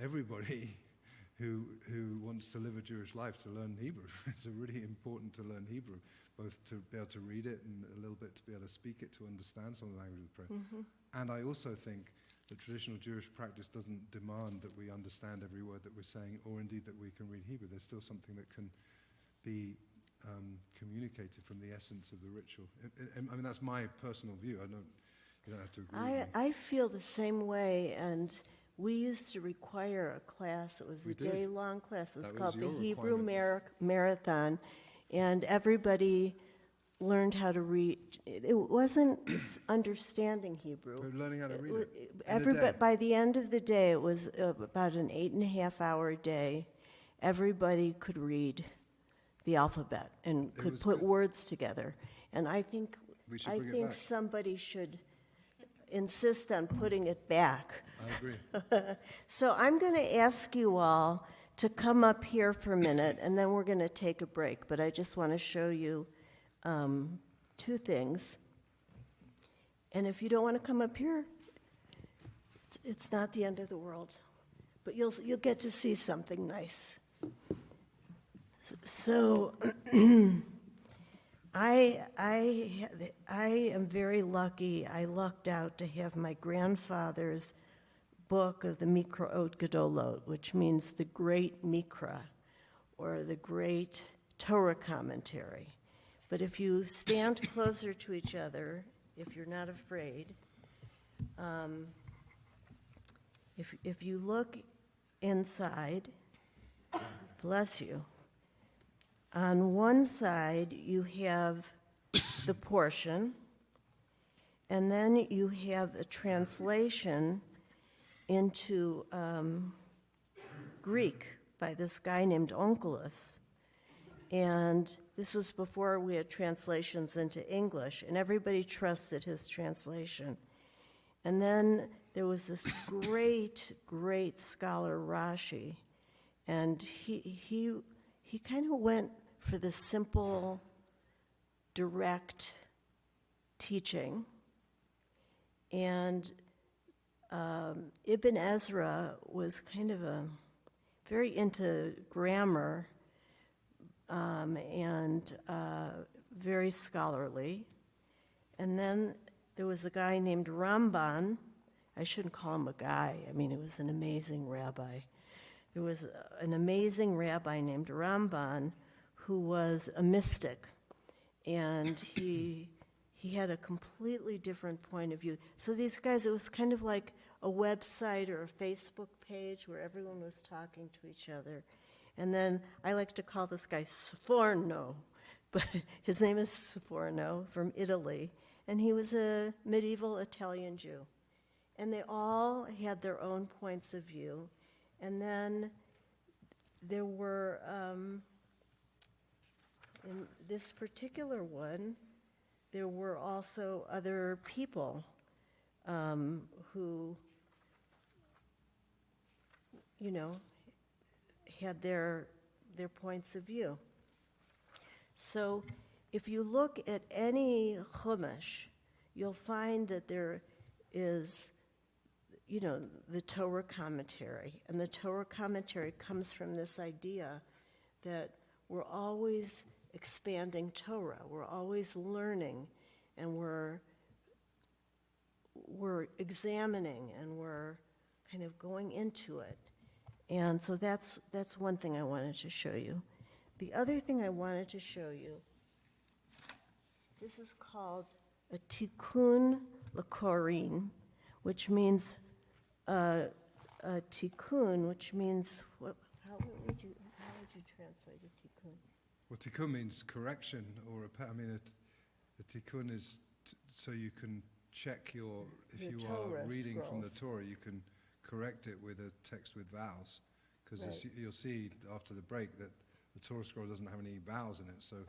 everybody who wants to live a Jewish life to learn Hebrew. It's really important to learn Hebrew, both to be able to read it and a little bit to be able to speak it, to understand some of the language of prayer. And I also think the traditional Jewish practice doesn't demand that we understand every word that we're saying, or indeed that we can read Hebrew. There's still something that can be communicated from the essence of the ritual. I mean, that's my personal view. You don't have to agree with me. I feel the same way, and we used to require a class. It was We a did. day-long class. It was That called was the your Hebrew requirement. Marathon, and everybody learned how to read. It wasn't understanding Hebrew. We're learning how to read it. In a Everybody, day. by the end of the day, it was about an 8.5-hour day. Everybody could read the alphabet and could was put good. words together. And I think We should bring it back. somebody should insist on putting it back. I agree. So I'm going to ask you all to come up here for a minute, and then we're going to take a break. But I just want to show you two things. And if you don't want to come up here, it's not the end of the world. But you'll get to see something nice. So I am very lucky. I lucked out to have my grandfather's book of the Mikraot Gedolot, which means the great Mikra, or the great Torah commentary. But if you stand closer to each other, if you're not afraid, if you look inside, bless you, on one side you have the portion, and then you have a translation into Greek by this guy named Onkelos. And this was before we had translations into English, and everybody trusted his translation. And then there was this great, great scholar, Rashi, and he kind of went for the simple, direct teaching. And Ibn Ezra was kind of very into grammar and very scholarly. And then there was a guy named Ramban. I shouldn't call him a guy. I mean, he was an amazing rabbi. There was an amazing rabbi named Ramban who was a mystic, and he had a completely different point of view. So these guys, it was kind of like a website or a Facebook page where everyone was talking to each other. And then I like to call this guy Sforno, but his name is Sforno, from Italy, and he was a medieval Italian Jew. And they all had their own points of view. And then there were, in this particular one, there were also other people who, you know, had their points of view. So if you look at any Chumash, you'll find that there is, you know, the Torah commentary. And the Torah commentary comes from this idea that we're always expanding Torah. We're always learning, and we're examining, and we're kind of going into it. And so that's one thing I wanted to show you. The other thing I wanted to show you, this is called a tikkun l'korin, which means a tikkun, which means how would you translate a tikkun? Well, tikkun means correction or repair. I mean, a tikkun is so you can check if Your you Torah are reading from the scrolls. Torah, you can correct it with a text with vowels. Because Right. you'll see after the break that the Torah scroll doesn't have any vowels in it. So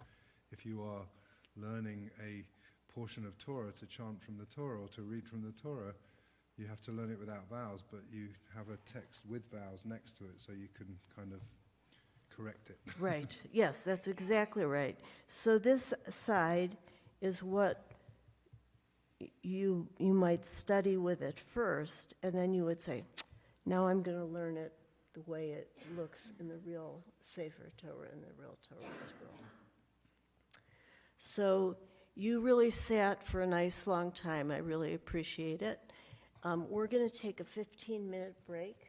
if you are learning a portion of Torah to chant from the Torah or to read from the Torah, you have to learn it without vowels, but you have a text with vowels next to it so you can kind of correct it. Right, yes, that's exactly right. So this side is what you might study with it first, and then you would say, now I'm going to learn it the way it looks in the real Sefer Torah, in the real Torah scroll. So you really sat for a nice long time. I really appreciate it. We're going to take a 15-minute break.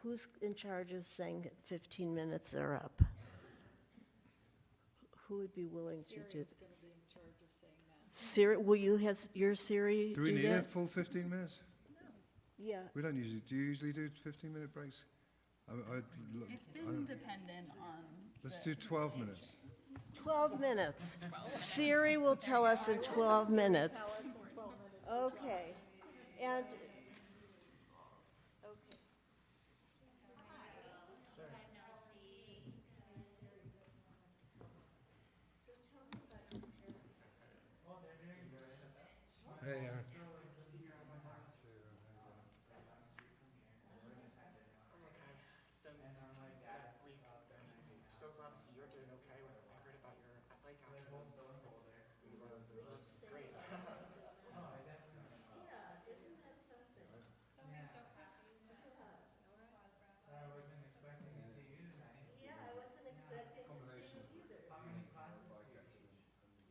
Who's in charge of saying 15 minutes are up? Who would be willing to do that? Siri's going to be in charge of saying that. Siri, will you have your Siri Do we need a that? full 15 minutes? Yeah. We don't usually. Do you usually do 15-minute breaks? It's been dependent on. Let's the do 12 stage. minutes. 12 minutes. Siri will tell us in 12 minutes. Okay. And, okay. Hey, Aaron. So glad to see you're doing okay. I heard about your bike accident. Great. I wasn't expecting to see you tonight. Yeah, I wasn't expecting to see you either. How many classes do you teach?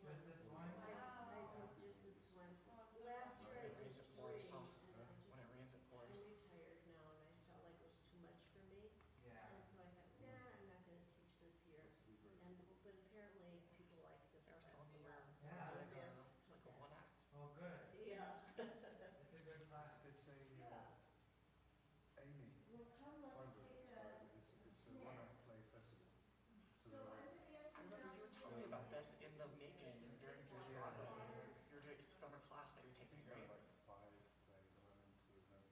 Just this one? I did just this one. Last year I did Rains, it pours, three, huh? and When it rains, it I'm pours. retired now, and I felt like it was too much for me. Yeah. And so I thought, nah, I'm not gonna teach this year. And, but apparently people like this Sarah's class telling a me lot, you're so yeah, I was like asked. a one act. Oh, good. Yeah. It's a good class. It's a Yeah. Amy. Well, come, let's take a It's a one-act play festival. So So there I'm are gonna ask I you remember you were telling me about this in the making during Jewish Broadway. You're doing it's from a class that you're taking, there right? are like 5 plays and I'm into them.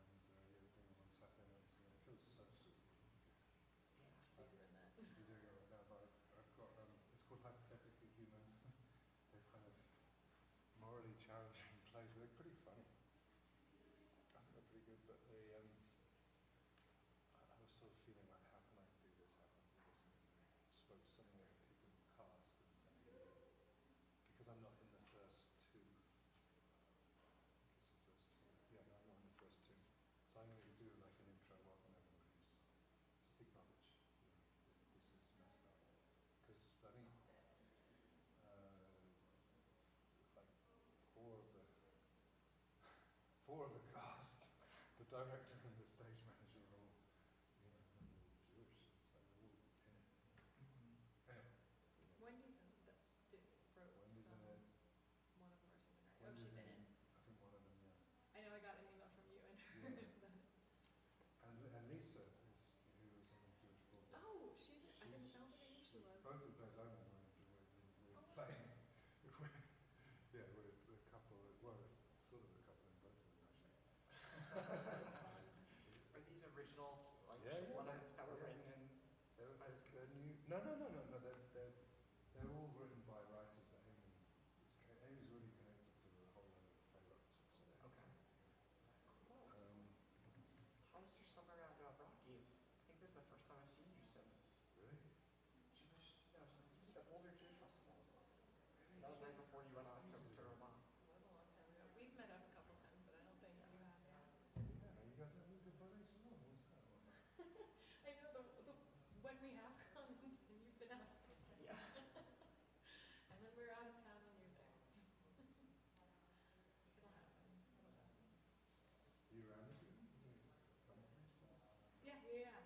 And yeah, we're doing them on Saturday nights. And it feels so super. Yeah. You're doing it right now, but I've got, it's called Hypothetically Human. They're kind of morally challenging plays, but they're pretty funny. I think they're pretty good, but they, I was sort of feeling like, how can I do this? How can I do this? And I spoke to some of the people in the cast and saying, because I'm not in the first two. It's the first two. Yeah, no, I'm not in the first two. So I'm going to do like an intro, welcome everybody, just acknowledge, this is messed up. Because I think like four of the cast, the director and the stage manager are all, Jewish. So they're all in it. Anyway, Wendy's in the, wrote Wendy's in it. one of them or something, right? Oh, Wendy's she's in it. I think one of them, yeah. I know I got an email from you and her. Yeah. but- And Lisa is who was in Jewish Broadway. Oh, she's, I didn't know that I knew she was. Both of the plays I know we're playing. Yeah, we're a couple. Well, sort of a couple in both of them actually. Are these original like Yeah, one acts that were yeah. written in? They're new. No. They're all written by writers that Amy's really connected to a whole lot of playwrights. Okay. Cool. How was your summer at Rockies? I think this is the first time I've seen you since Really? Jewish. No, since the Older Jewish Festival was last time. That was right before you went off to Vermont. It was a long time ago. We've met up a couple times, but I don't think you have. Yeah, you guys have moved to Brothers Law. What's that one? I know when we have come, it's when you've been out. Yeah. And then we're out of town when you're there. It'll happen. You around this week? Come to this place? Yeah,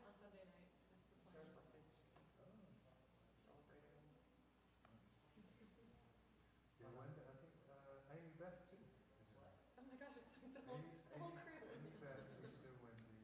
on Sunday night. That's the Sarah's plan. birthday this weekend. Celebrating. Yeah, Wendy, I think Amy Beth too. Is it? Oh my gosh, it's like the whole crew. Amy Beth, Lisa, Wendy.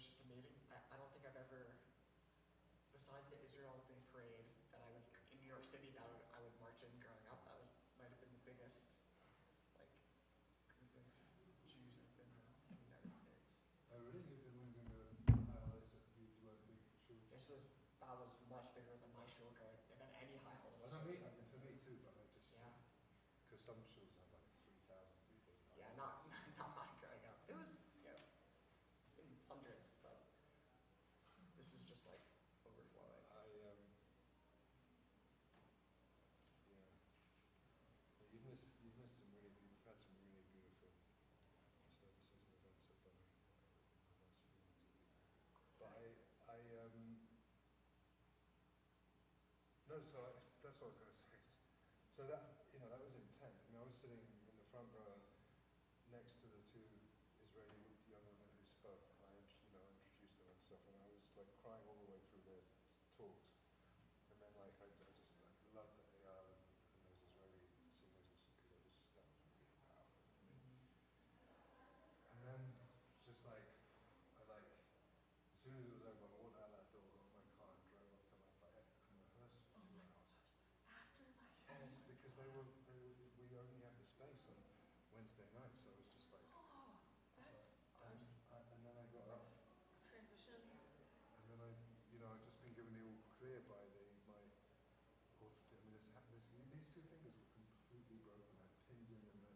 was just amazing. I don't think I've ever, besides the Israel Day Parade that I would, in New York City, that I would march in growing up, that was, might have been the biggest, like, group of Jews I've been in the United States. Oh, really? You didn't want to go you were a big shul? That was much bigger than my shul growing, than any high holiday For me, service I've been to. too, but I just, Yeah. because some shuls have like 3,000 people. Yeah, not mine growing up. It was, in hundreds, but this was just like overflowing. Yeah. You've missed some really, we've had some really beautiful services and events I've done in the last few months. But that's what I was going to say. So that, that was intent. I mean, I was sitting in the front row next to the two Israeli young women who spoke. I introduced them and stuff, and I was like crying all the way through their talks. And then like I just like loved that they are and those Israeli singers because that was really powerful for me. And then just like as soon as it was over, I walked out that door, got in my car, and drove up to Lafayette and rehearsed for 2 hours. After last Yes, because we only had the space on Wednesday night, so it was just like. And then I got up, Transition. and then I've just been given the all clear by my these two fingers were completely broken. I had pins in them, and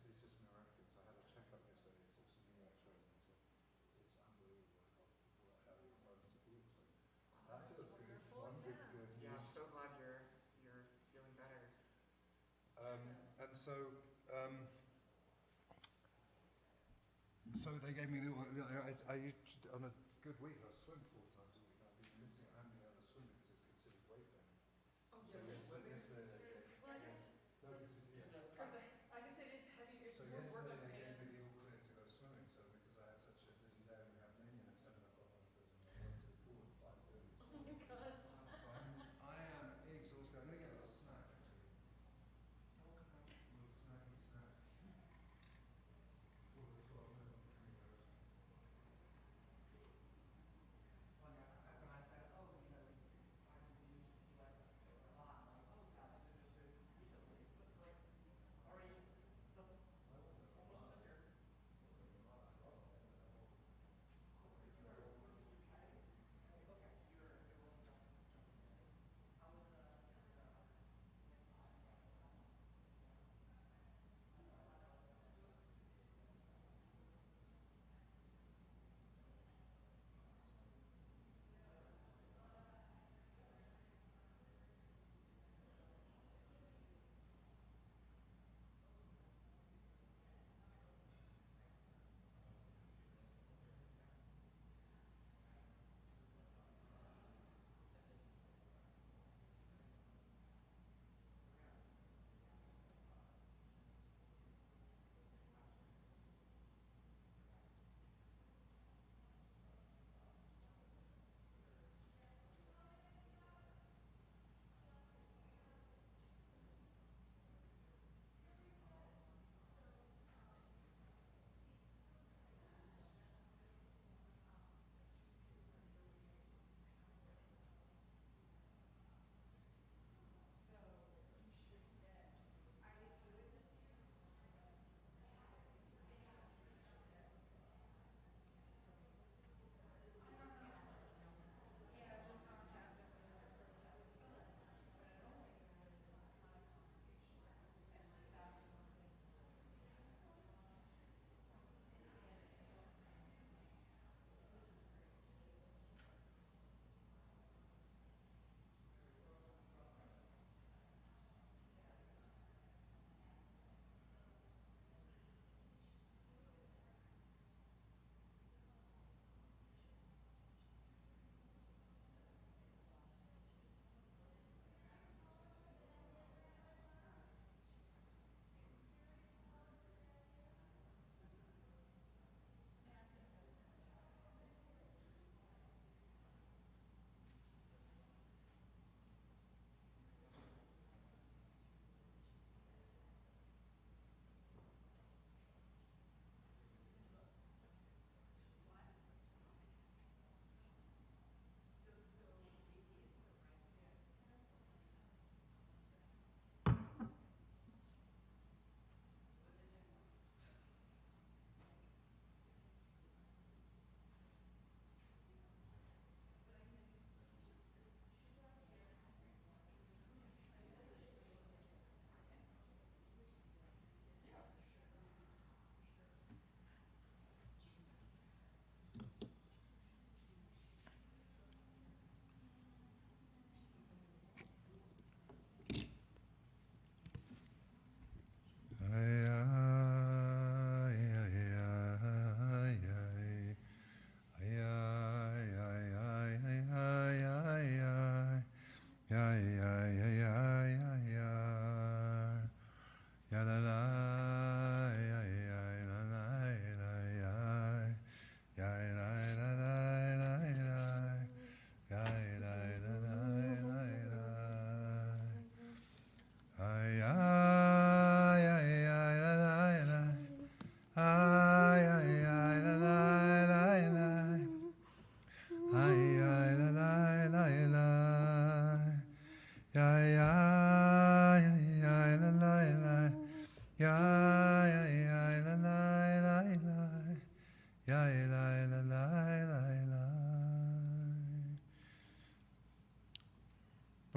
it's just miraculous. I had a checkup yesterday, I took some new X-rays, and it's unbelievable how your bones are healed. So that feels good. It's one big good news. Yeah, I'm so glad you're feeling better. And so they gave me I used on a good week I swim 4 times a week. I've been missing it. I haven't been able to swim because it's considered weight bearing. Oh, So yesterday, Well, I guess, no, this is, I guess it is heavy, it's so more work yesterday on they the gave me hands. the all clear to go swimming. So because I had such a busy day, we had menu at 7 o'clock on Thursday, and I went to the pool at 5:30. So, Oh my gosh. I am exhausted. I'm gonna get a little snack actually. A little snacky snack. For the 12 minutes.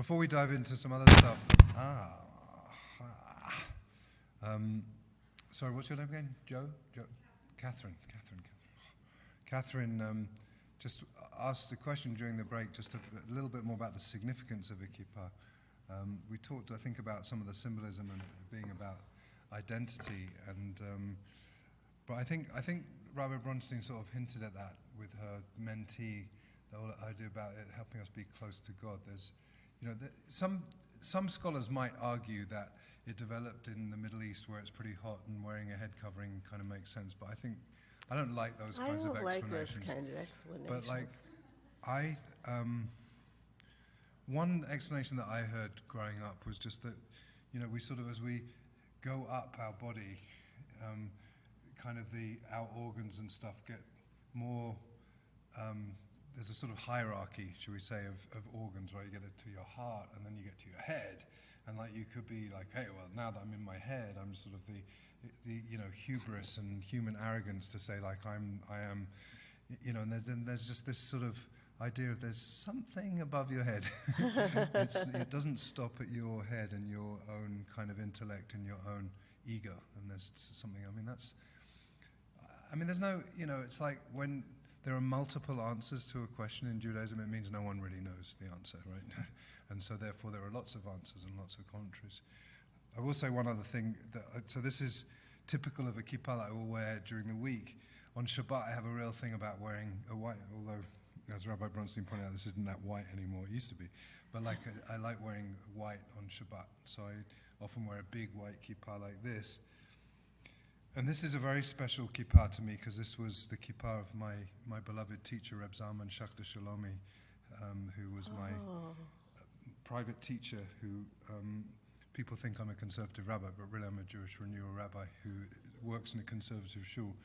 Before we dive into some other stuff, sorry, what's your name again? Joe? Catherine. Catherine just asked a question during the break, just a little bit more about the significance of a kippah. We talked, I think, about some of the symbolism and it being about identity, and but I think Rabbi Bronstein sort of hinted at that with her mentee, the whole idea about it helping us be close to God. There's, some scholars might argue that it developed in the Middle East where it's pretty hot and wearing a head covering kind of makes sense, but I don't like those kinds of explanations. I don't like those kind of explanations. But like, one explanation that I heard growing up was just that, we sort of, as we go up our body, kind of our organs and stuff get more, there's a sort of hierarchy, shall we say, of organs, right? You get it to your heart, and then you get to your head, and like you could be like, hey, well, now that I'm in my head, I'm sort of the hubris and human arrogance to say like I am, and there's just this sort of idea of there's something above your head. It doesn't stop at your head and your own kind of intellect and your own ego, and there's something. There's no, it's like when there are multiple answers to a question in Judaism, it means no one really knows the answer, right? And so therefore there are lots of answers and lots of commentaries. I will say one other thing, so this is typical of a kippah that I will wear during the week. On Shabbat I have a real thing about wearing a white, although as Rabbi Bronstein pointed out, this isn't that white anymore, it used to be. But like I like wearing white on Shabbat, so I often wear a big white kippah like this. And this is a very special kippah to me because this was the kippah of my beloved teacher, Reb Zalman Schachter Shalomi, who was my private teacher who people think I'm a conservative rabbi, but really I'm a Jewish renewal rabbi who works in a conservative shul.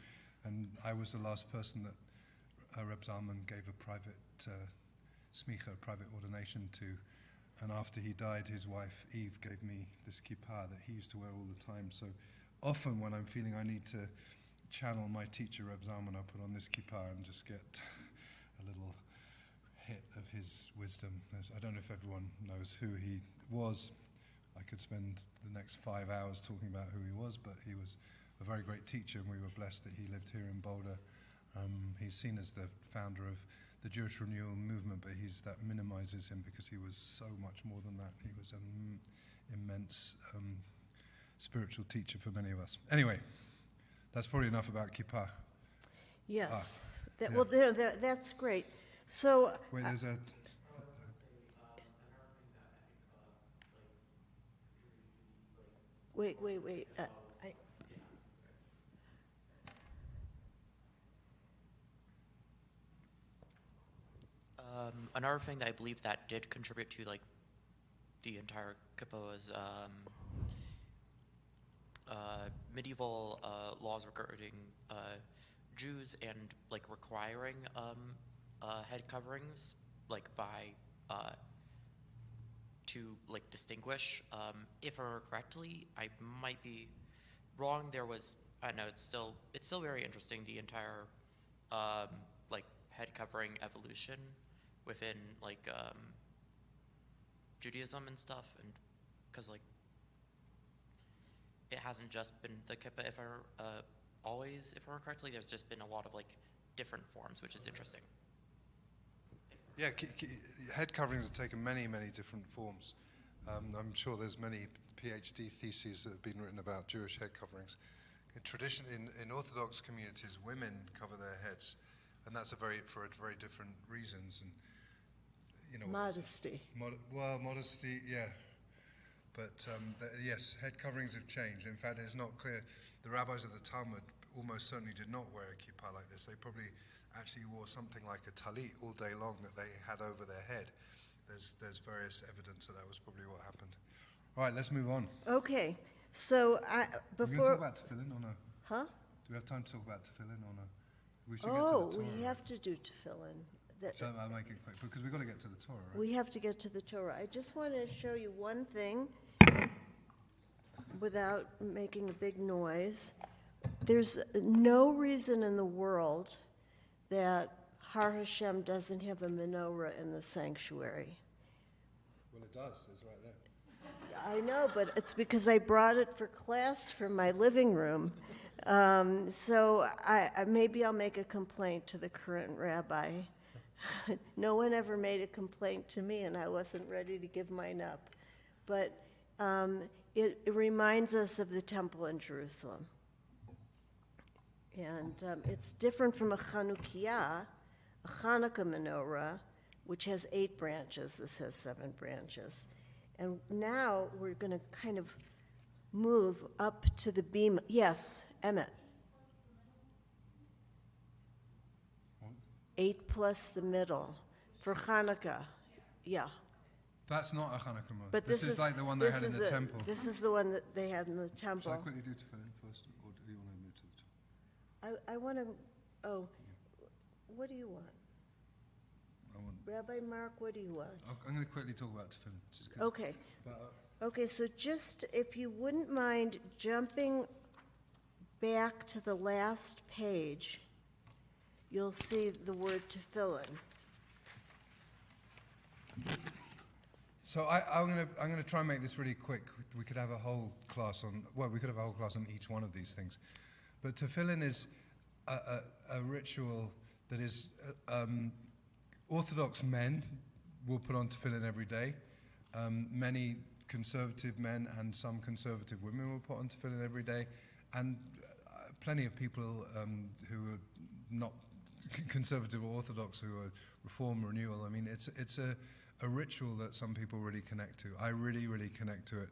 And I was the last person that Reb Zalman gave a private smicha, a private ordination to. And after he died, his wife Eve gave me this kippah that he used to wear all the time. So often when I'm feeling I need to channel my teacher, Reb Zalman, I put on this kippah and just get a little hit of his wisdom. I don't know if everyone knows who he was. I could spend the next 5 hours talking about who he was, but he was a very great teacher, and we were blessed that he lived here in Boulder. He's seen as the founder of the Jewish Renewal Movement, but that minimizes him because he was so much more than that. He was an immense spiritual teacher for many of us. Anyway, that's probably enough about kippah. Yes. Yeah. Well, that's great. So, wait, there's a... Wait. Another thing that I believe that did contribute to like the entire kippah was medieval laws regarding Jews and like requiring head coverings, like by to like distinguish. If I remember correctly, I might be wrong. There was, I don't know, it's still very interesting, the entire like head covering evolution within like Judaism and stuff, and because like it hasn't just been the kippah. If I remember correctly, there's just been a lot of like different forms, which is interesting. Yeah, head coverings have taken many, many different forms. I'm sure there's many PhD theses that have been written about Jewish head coverings. In Orthodox communities, women cover their heads, and that's for very different reasons. And modesty. Modesty, yeah. But yes, head coverings have changed. In fact, it's not clear. The rabbis of the Talmud almost certainly did not wear a kippah like this. They probably actually wore something like a talit all day long that they had over their head. There's various evidence that was probably what happened. All right, let's move on. Okay, so Are we going to talk about tefillin or no? Huh? Do we have time to talk about tefillin or no? We should get to the Torah. We have to do tefillin. So I'll make it quick because we've got to get to the Torah, right? We have to get to the Torah. I just want to show you one thing without making a big noise. There's no reason in the world that Har HaShem doesn't have a menorah in the sanctuary. Well, it does. It's right there. I know, but it's because I brought it for class from my living room. So maybe I'll make a complaint to the current rabbi. No one ever made a complaint to me, and I wasn't ready to give mine up. But it reminds us of the temple in Jerusalem. And it's different from a Chanukiah, a Hanukkah menorah, which has 8 branches. This has 7 branches. And now we're going to kind of move up to the beam. Yes, Emmett. 8 plus the middle for Hanukkah. Yeah. That's not a Hanukkah menorah. But this is like the one they had in the temple. This is the one that they had in the temple. Shall I quickly do tefillin first, or do you want to move to the top? I want to, what do you want? I want. Rabbi Mark, what do you want? I'm going to quickly talk about tefillin. Just 'cause- Okay. But, Okay, so just if you wouldn't mind jumping back to the last page, you'll see the word tefillin. So I'm going to try and make this really quick. We could have a whole class on. Well, we could have a whole class on each one of these things, but tefillin is a ritual that is Orthodox men will put on tefillin every day. Many conservative men and some conservative women will put on tefillin every day, and plenty of people who are not conservative or Orthodox, who are Reform, Renewal. I mean, it's a ritual that some people really connect to. I really, really connect to it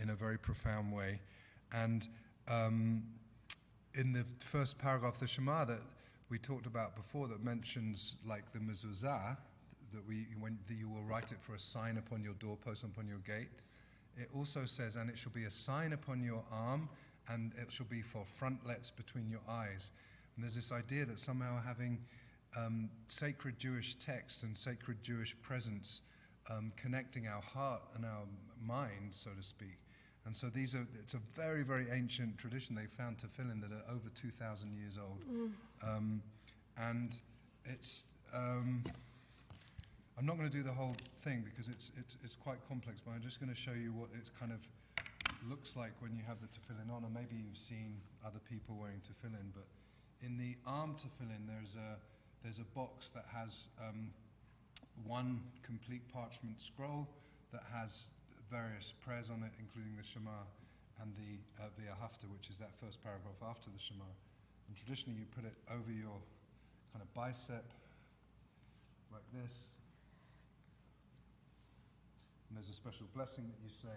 in a very profound way. And in the first paragraph, the Shema that we talked about before, that mentions like the mezuzah, that you will write it for a sign upon your doorpost, upon your gate. It also says, and it shall be a sign upon your arm, and it shall be for frontlets between your eyes. And there's this idea that somehow having sacred Jewish text and sacred Jewish presence connecting our heart and our mind, so to speak. And so it's a very, very ancient tradition. They found tefillin that are over 2,000 years old. And it's, I'm not going to do the whole thing because it's quite complex, but I'm just going to show you what it kind of looks like when you have the tefillin on, and maybe you've seen other people wearing tefillin, but in the arm tefillin there's a box that has one complete parchment scroll that has various prayers on it, including the Shema and the Ahavta, which is that first paragraph after the Shema. And traditionally you put it over your kind of bicep, like this. And there's a special blessing that you say,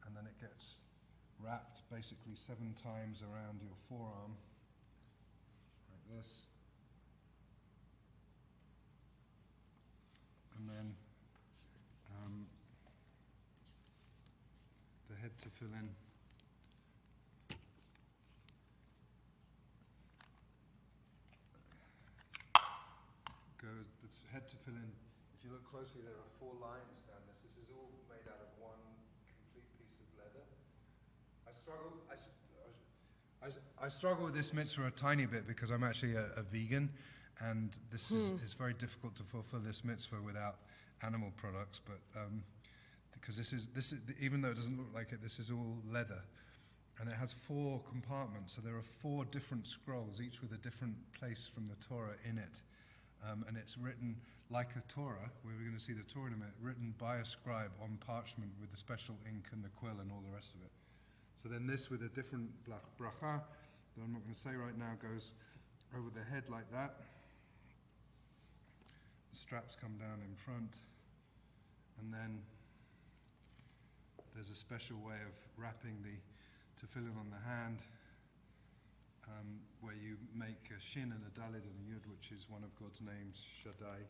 and then it gets wrapped basically 7 times around your forearm, like this. And then the head tefillin goes, the head tefillin, if you look closely, there are 4 lines down this. This is all made out of one complete piece of leather. I struggle with this mitzvah a tiny bit because I'm actually a vegan, and this is very difficult to fulfill this mitzvah without animal products. But because this is even though it doesn't look like it, this is all leather, and it has 4 compartments. So there are 4 different scrolls, each with a different place from the Torah in it, and it's written like a Torah. We're going to see the Torah in a minute, written by a scribe on parchment with the special ink and the quill and all the rest of it. So then this, with a different bracha that I'm not going to say right now, goes over the head like that. The straps come down in front, and then there's a special way of wrapping the tefillin on the hand, where you make a shin and a dalid and a yud, which is one of God's names, Shaddai.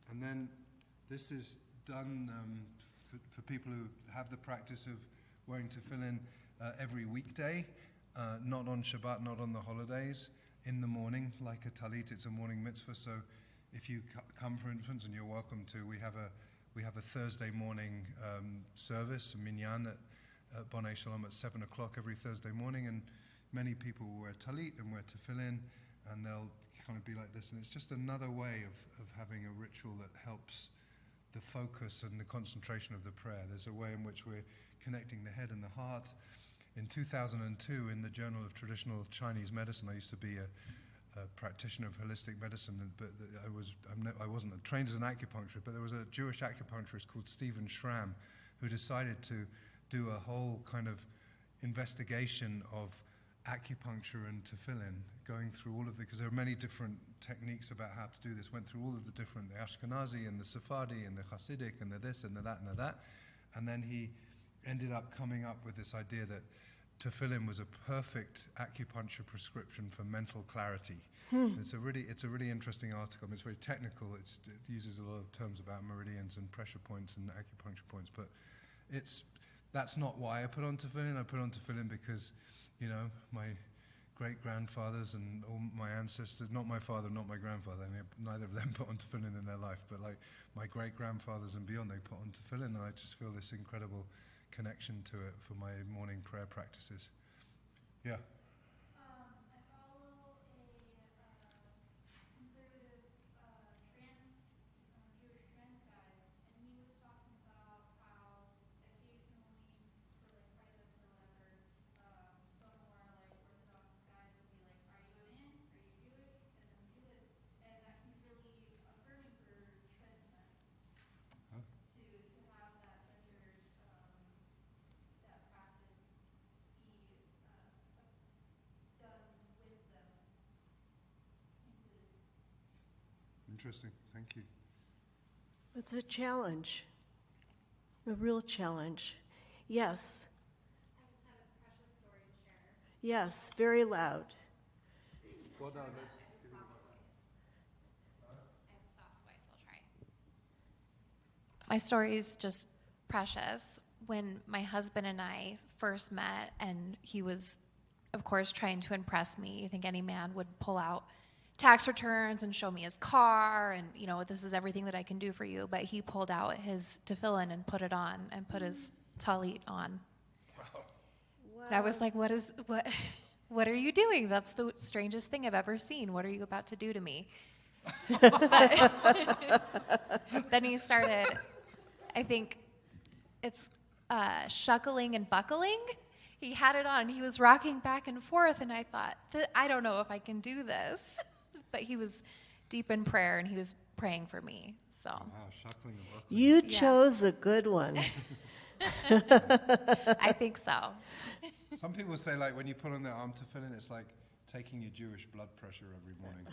And then this is done for people who have the practice of wearing tefillin every weekday, not on Shabbat, not on the holidays, in the morning, like a talit. It's a morning mitzvah. So if you come, for instance, and you're welcome to, we have a Thursday morning service, a minyan at Bonei Shalom at 7 o'clock every Thursday morning, and many people will wear talit and wear tefillin, and they'll kind of be like this. And it's just another way of having a ritual that helps the focus and the concentration of the prayer. There's a way in which we're connecting the head and the heart. In 2002, in the Journal of Traditional Chinese Medicine, I used to be a practitioner of holistic medicine, but I wasn't trained as an acupuncturist, but there was a Jewish acupuncturist called Stephen Schramm who decided to do a whole kind of investigation of acupuncture and tefillin, going through all of because there are many different techniques about how to do this, went through all of the different, the Ashkenazi and the Sephardi and the Hasidic and the this and the that and the that, and then he ended up coming up with this idea that tefillin was a perfect acupuncture prescription for mental clarity. It's a really interesting article. I mean, it's very technical. It uses a lot of terms about meridians and pressure points and acupuncture points, but that's not why I put on tefillin. I put on tefillin because, you know, my great-grandfathers and all my ancestors, not my father, not my grandfather, neither of them put on tefillin in their life, but like my great-grandfathers and beyond, they put on tefillin, and I just feel this incredible connection to it for my morning prayer practices. Yeah. I follow a conservative Jewish trans guy, and he was talking about how occasionally for like privates or whatever, some more like Orthodox guys would be like, "Are you in? Are you Jewish?" And then do it, and that can be really affirming for trans men Huh? to have that gendered that practice be done with them included. Interesting. Thank you. It's a challenge, a real challenge. Yes, I just had a precious story to share. yes, very loud. Well, no, I have a soft voice, I'll try. My story is just precious. When my husband and I first met, and he was, of course, trying to impress me. You think any man would pull out tax returns and show me his car, and, you know, this is everything that I can do for you. But he pulled out his tefillin and put it on, and put his talit on. Wow. And I was like, what are you doing? That's the strangest thing I've ever seen. What are you about to do to me? But then he started, I think it's shuckling and buckling. He had it on. He was rocking back and forth, and I thought, I don't know if I can do this. But he was deep in prayer, and he was praying for me. So Wow, shuckling and buckling. You Yeah. chose a good one. I think so. Some people say, like, when you put on their arm tefillin, it's like taking your Jewish blood pressure every morning.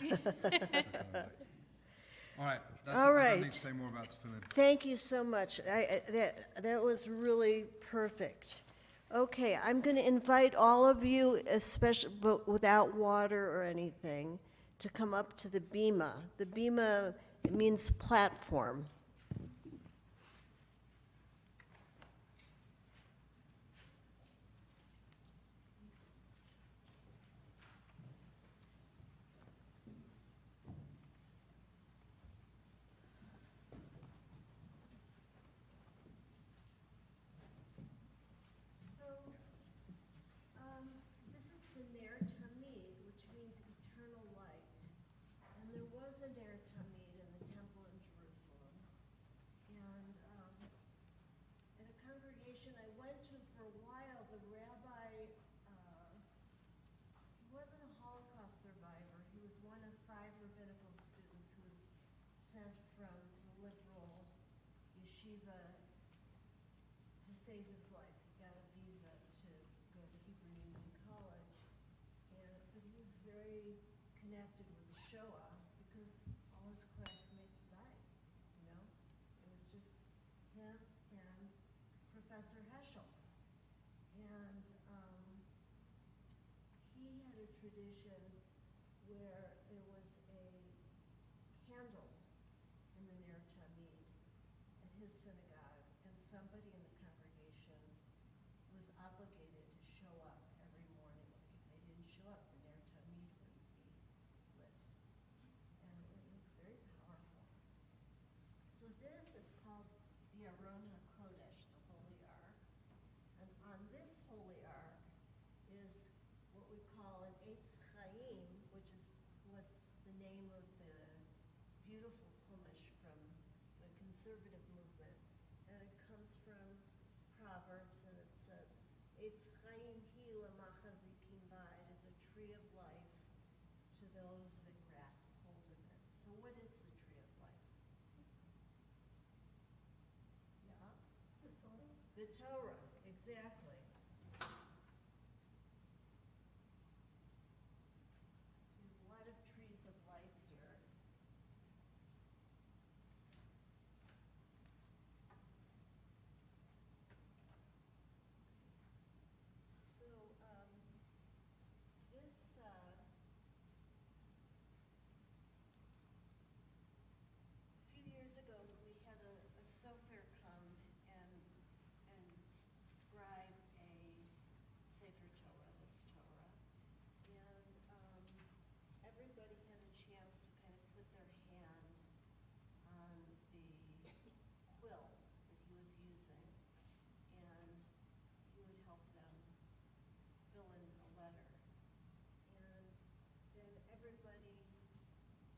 All right. That's All it. I right. don't need to say more about tefillin. Thank you so much. That was really perfect. Okay, I'm going to invite all of you, especially but without water or anything, to come up to the bima. The bima means platform. So, this is the Ner Tamid, which means eternal light. And there was a Ner Tamid in the temple in Jerusalem. And in a congregation I went to for a while, the rabbi, he wasn't a Holocaust survivor. He was one of 5 rabbinical students who was sent from the liberal yeshiva to save his life. He got a visa to go to Hebrew Union College, but he was very connected with the Shoah because all his classmates died, you know? It was just him and Professor Heschel. And he had a tradition where there was a candle in the Ner Tamid at his synagogue, and somebody in the congregation was obligated to show up every morning. If they didn't show up, the Ner Tamid wouldn't be lit. And it was very powerful. So this is called the Aron HaKodesh, the Holy Ark. And on this Holy Ark is what we call an Eitz Chaim, which is what's the name of the beautiful Chumash from the conservative conservative movement. And it comes from Proverbs, and it says, Eitz chaim hi lamachazikim ba, it is a tree of life to those that grasp hold of it. So what is the tree of life? Yeah? The Torah, exactly. We have a lot of trees of life here. So, this, a few years ago, we had a sofer come and scribe a Sefer Torah, this Torah. And everybody had a chance to kind of put their hand on the quill that he was using. And he would help them fill in a letter. And then everybody,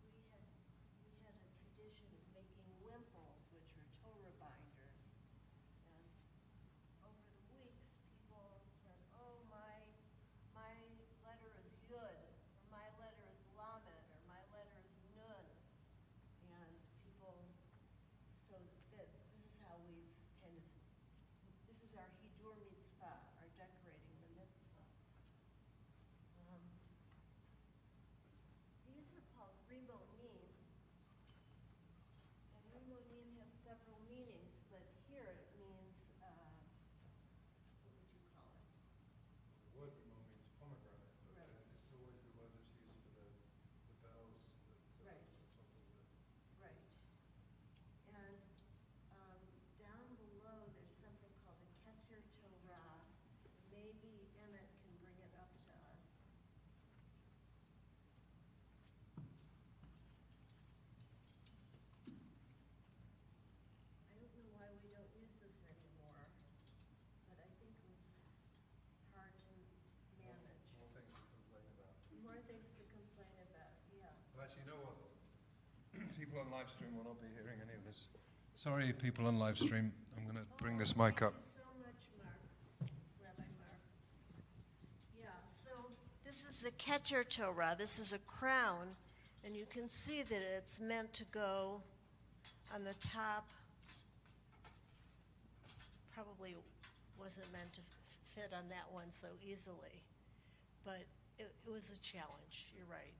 we had a tradition of making wimples, which are Torah binders. And over the weeks, people said, oh, my letter is Yud, or my letter is Lamed, or my letter is Nun. And people, so that this is how we've kind of, this is our Hidur mitzvah, our decorating the mitzvah. These are called rimonim. And rimonim have several meanings, but here it means, what would you call it? The word rimon means pomegranate, but Right. it's always the word that's used for the bells that Right. at the top of the. Right. And down below, there's something called a Keter Torah. Maybe Emmett can bring it up to us. I don't know why we don't use this anymore, but I think it was hard to manage. More things to complain about. More things to complain about, yeah. Well, actually, you know what? People on live stream will not be hearing any of this. Sorry, people on live stream. I'm going to bring this mic up. Thank you so much, Mark, Rabbi Mark. Yeah, so this is the Keter Torah. This is a crown, and you can see that it's meant to go on the top. Probably wasn't meant to fit on that one so easily, but it was a challenge, you're right.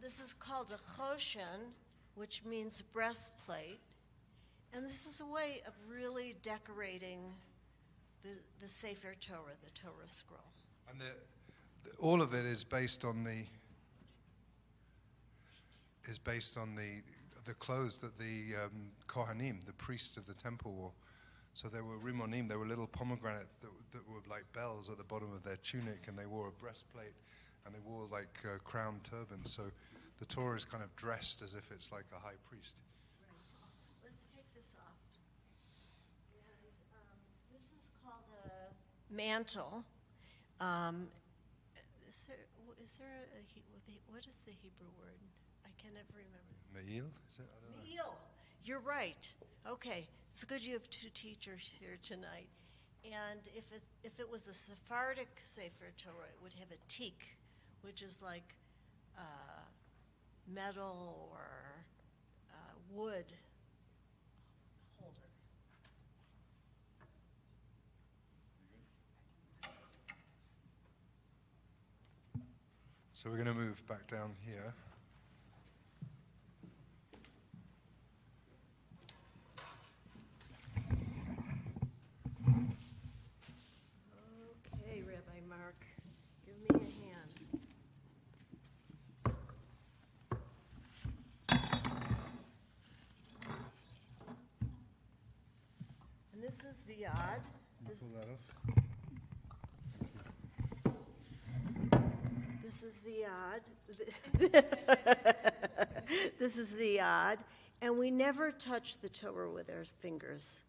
This is called a choshen, which means breastplate. And this is a way of really decorating the Sefer Torah, the Torah scroll. And all of it is based on the clothes that the Kohanim, the priests of the temple, wore. So they were rimonim, they were little pomegranate that were like bells at the bottom of their tunic, and they wore a breastplate, and they wore like crown turbans. So the Torah is kind of dressed as if it's like a high priest. Right. Let's take this off. And this is called a mantle. Is there what is the Hebrew word? I can never remember. Me'il, is it? I don't know. Me'il. You're right. Okay, it's good you have two teachers here tonight. And if it was a Sephardic Sefer Torah, it would have a teak, which is like metal or wood holder. So we're going to move back down here. Okay, Rabbi Mark, give me a hand. And this is the yod. Pull that off. This is the yod. This is the yod. And we never touch the Torah with our fingers.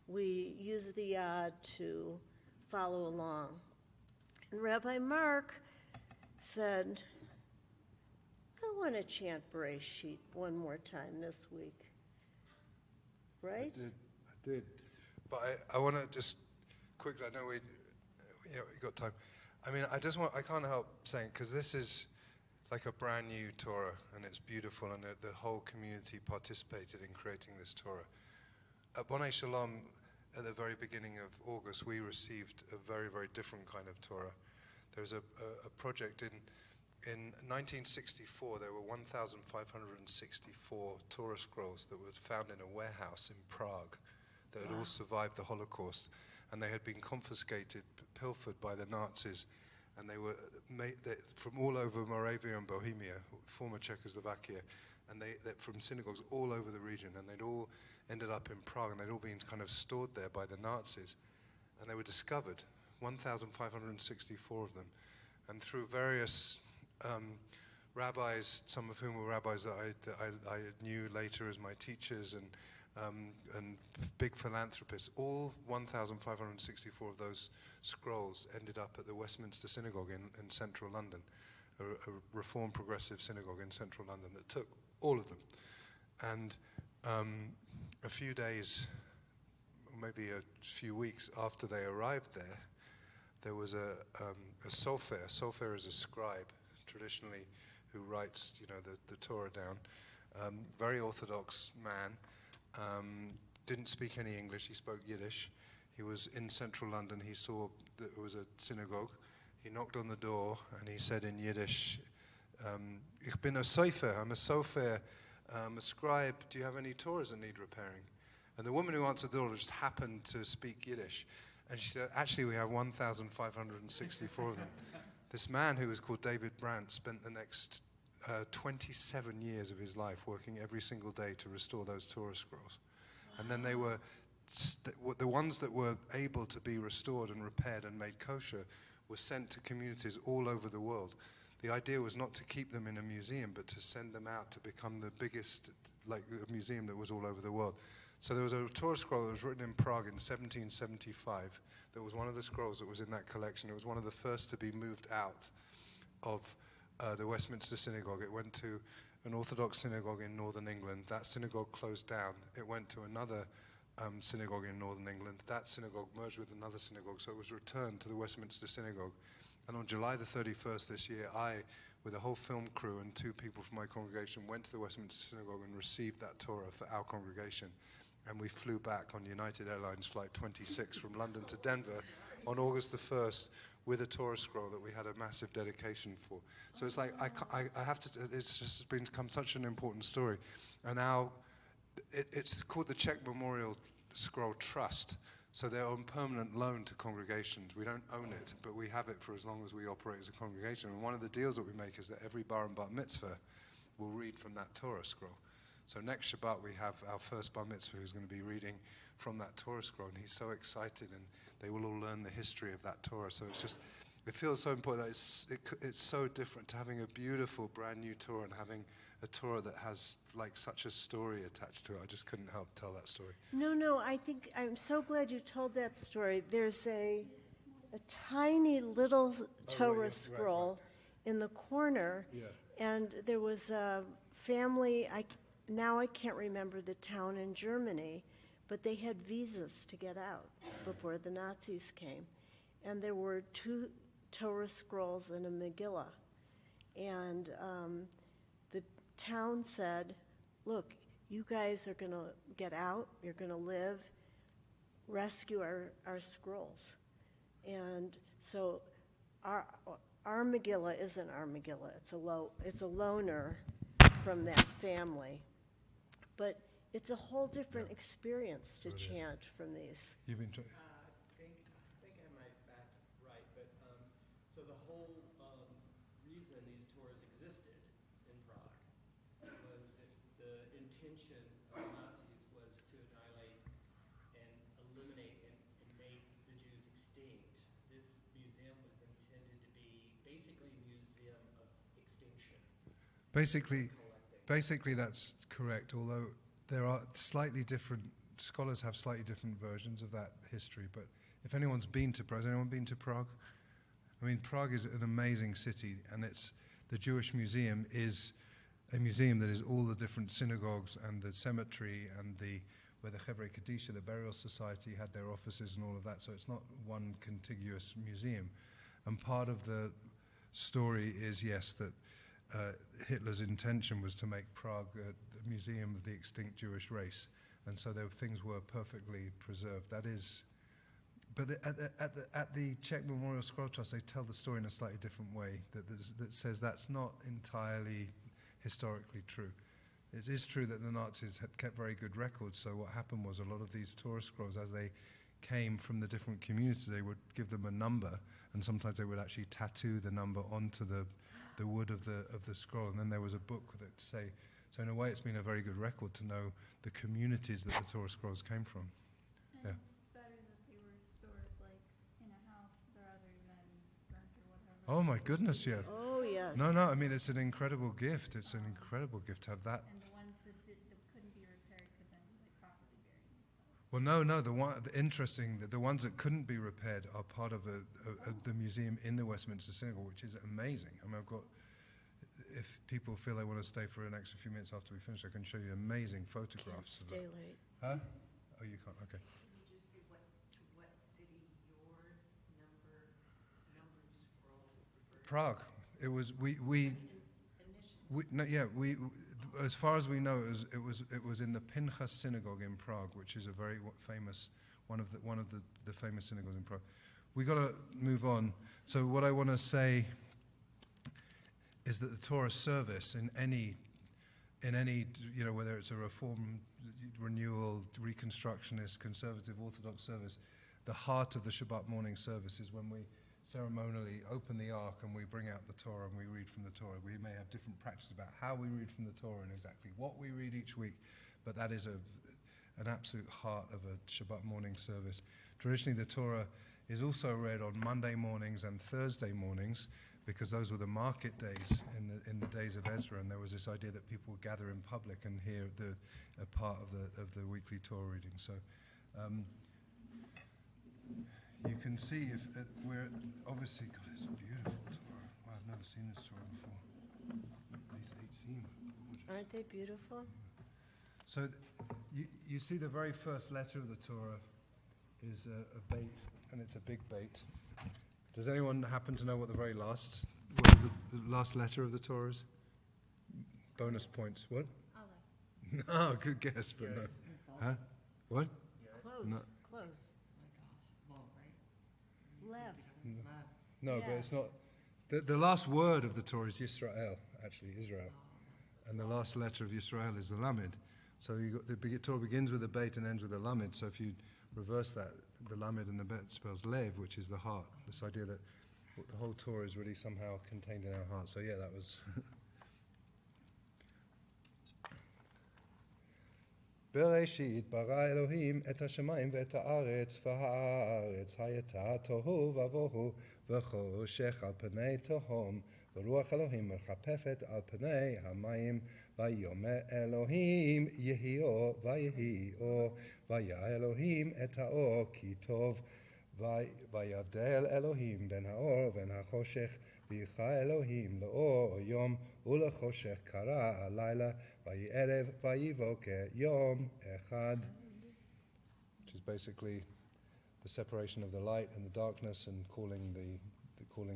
We use the yod to follow along. And Rabbi Mark said, I want to chant Bereshit one more time this week. right? I did. But I want to just quickly, I know we got time. I mean, I can't help saying, because this is like a brand new Torah, and it's beautiful, and the whole community participated in creating this Torah. At Bonai Shalom, at the very beginning of August, we received a very, very different kind of Torah. There's a project in 1964, there were 1,564 Torah scrolls that were found in a warehouse in Prague that had all survived the Holocaust, and they had been confiscated, pilfered by the Nazis, and they were made from all over Moravia and Bohemia, former Czechoslovakia, and they from synagogues all over the region, and they'd all ended up in Prague, and they'd all been kind of stored there by the Nazis, and they were discovered, 1,564 of them, and through various rabbis, some of whom were rabbis that I knew later as my teachers, and big philanthropists, all 1,564 of those scrolls ended up at the Westminster Synagogue in central London, a Reformed Progressive synagogue in central London that took all of them. And a few days, maybe a few weeks after they arrived there was a sofer. A sofer is a scribe, traditionally, who writes, the Torah down. Very orthodox man. Didn't speak any English, he spoke Yiddish. He was in central London, he saw that there was a synagogue. He knocked on the door and he said in Yiddish, Ich bin a sofer, I'm a sofer, a scribe, do you have any Torahs that need repairing? And the woman who answered the door just happened to speak Yiddish. And she said, actually we have 1,564 of them. This man who was called David Brandt spent the next 27 years of his life working every single day to restore those Torah scrolls. And then they were, the ones that were able to be restored and repaired and made kosher were sent to communities all over the world. The idea was not to keep them in a museum, but to send them out to become the biggest museum that was all over the world. So there was a Torah scroll that was written in Prague in 1775 that was one of the scrolls that was in that collection. It was one of the first to be moved out of the Westminster Synagogue. It went to an Orthodox synagogue in northern England. That synagogue closed down. It went to another synagogue in northern England. That synagogue merged with another synagogue, so it was returned to the Westminster Synagogue. And on July the 31st this year, I, with a whole film crew and 2 people from my congregation, went to the Westminster Synagogue and received that Torah for our congregation. And we flew back on United Airlines Flight 26 from London to Denver on August the 1st with a Torah scroll that we had a massive dedication for. So it's like, I have to, it's just become such an important story. And now, it's called the Czech Memorial Scroll Trust. So they're on permanent loan to congregations. We don't own it, but we have it for as long as we operate as a congregation. And one of the deals that we make is that every bar and bat mitzvah will read from that Torah scroll. So next Shabbat we have our first bar mitzvah who's going to be reading from that Torah scroll, and he's so excited, and they will all learn the history of that Torah. So it's just, it feels so important that it's so different to having a beautiful brand new Torah and having a Torah that has like such a story attached to it. I just couldn't help tell that story. No, I think I'm so glad you told that story. There's a tiny little Torah scroll in the corner, and there was a family, now I can't remember the town in Germany, but they had visas to get out before the Nazis came. And there were 2 Torah scrolls and a Megillah. And the town said, look, you guys are going to get out, you're going to live, rescue our scrolls. And so our Megillah isn't our Megillah, it's a loaner from that family. But it's a whole different experience to chant from these. You've been I think I have my fact right, but so the whole reason these tours existed in Prague was that the intention of the Nazis was to annihilate and eliminate and make the Jews extinct. This museum was intended to be basically a museum of extinction. Basically, that's correct, although there are slightly different, scholars have slightly different versions of that history, but if anyone's been to Prague, has anyone been to Prague? I mean, Prague is an amazing city, and the Jewish Museum is a museum that is all the different synagogues and the cemetery and the where the Chevre Kadisha, the burial society, had their offices and all of that. So it's not one contiguous museum. And part of the story is, yes, that Hitler's intention was to make Prague a museum of the extinct Jewish race. And so things were perfectly preserved. That is, but at the Czech Memorial Scroll Trust, they tell the story in a slightly different way that says that's not entirely historically true. It is true that the Nazis had kept very good records, so what happened was a lot of these Torah scrolls, as they came from the different communities, they would give them a number, and sometimes they would actually tattoo the number onto the wood of the scroll, and then there was a book that say, so in a way it's been a very good record to know the communities that the Torah scrolls came from. And Yeah. it's better that they were stored like in a house rather than burnt or whatever. Oh my goodness, yeah. Oh, yes. No, I mean, it's an incredible gift. It's an incredible gift to have that. And the ones that couldn't be repaired could then be like properly buried and stuff. Well, no, interesting, the ones that couldn't be repaired are part of the museum in the Westminster Synagogue, which is amazing. I mean, I've got, if people feel they want to stay for an extra few minutes after we finish, I can show you amazing Can't photographs of stay that. late. Huh? Oh, you can't, okay. Can you just say to what city your numbered scroll refers? Prague. It was, as far as we know, it was in the Pinchas Synagogue in Prague, which is a very famous, one of the famous synagogues in Prague. We got to move on. So what I want to say is that the Torah service in any, whether it's a Reform, renewal, Reconstructionist, conservative, Orthodox service, the heart of the Shabbat morning service is when we ceremonially open the Ark and we bring out the Torah and we read from the Torah. We may have different practices about how we read from the Torah and exactly what we read each week, but that is an absolute heart of a Shabbat morning service. Traditionally, the Torah is also read on Monday mornings and Thursday mornings because those were the market days in the days of Ezra, and there was this idea that people would gather in public and hear a part of the weekly Torah reading. So. You can see if we're obviously, God, it's a beautiful Torah. Wow, I've never seen this Torah before. These 8 seem gorgeous. Aren't they beautiful? So you see the very first letter of the Torah is a bait, and it's a big bait. Does anyone happen to know what the last letter of the Torah is? Bonus points. What? Aleph. No, good guess, but no. Huh? What? Close, No. close. Lev. No, but it's Yes. not. The last word of the Torah is Yisrael, actually, Israel. And the last letter of Yisrael is the Lamed. So the Torah begins with a beit and ends with a Lamed. So if you reverse that, the Lamed and the bet spells Lev, which is the heart. This idea that the whole Torah is really somehow contained in our heart. So yeah, that was... בראשית ברא אלוהים את השמיים ואת הארץ, והארץ הייתה תוהו ובוהו וחושך על פני תהום, ורוח אלוהים מרחפפת על פני המים, ויאמר אלוהים יהיו ויהי אור, וירא אלוהים את האור כי טוב, ויבדל אלוהים בין האור ובין החושך, ויקרא אלוהים לאור יום ולחושך קרא הלילה, ויהי ערב ויבוקר יום אחד. Which is basically the separation of the light and the darkness and calling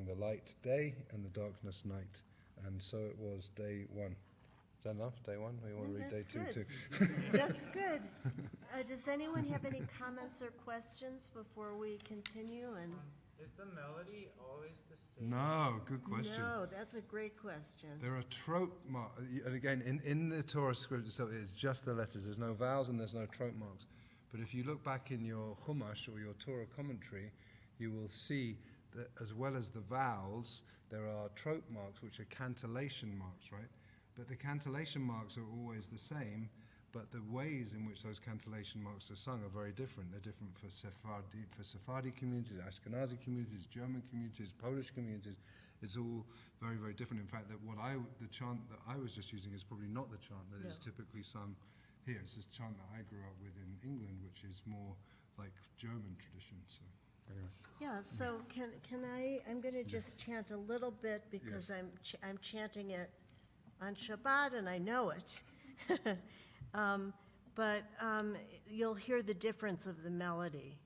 the light day and the darkness night. And so it was day 1. Is that enough? Day 1? Or you want to read day 2 too? That's good. Does anyone have any comments or questions before we continue? And Is the melody always the same? No, good question. no, that's a great question. There are trope marks, and again, in the Torah script itself, it's just the letters. There's no vowels and there's no trope marks. But if you look back in your Chumash or your Torah commentary, you will see that as well as the vowels, there are trope marks, which are cantillation marks, right? But the cantillation marks are always the same, but the ways in which those cantillation marks are sung are very different. They're different for Sephardi communities, Ashkenazi communities, German communities, Polish communities. It's all very, very different. In fact, the chant that I was just using is probably not the chant that is typically sung here. It's this chant that I grew up with in England, which is more like German tradition. So anyway. Yeah, so can I'm going to just chant a little bit because I'm chanting it on Shabbat and I know it. but you'll hear the difference of the melody.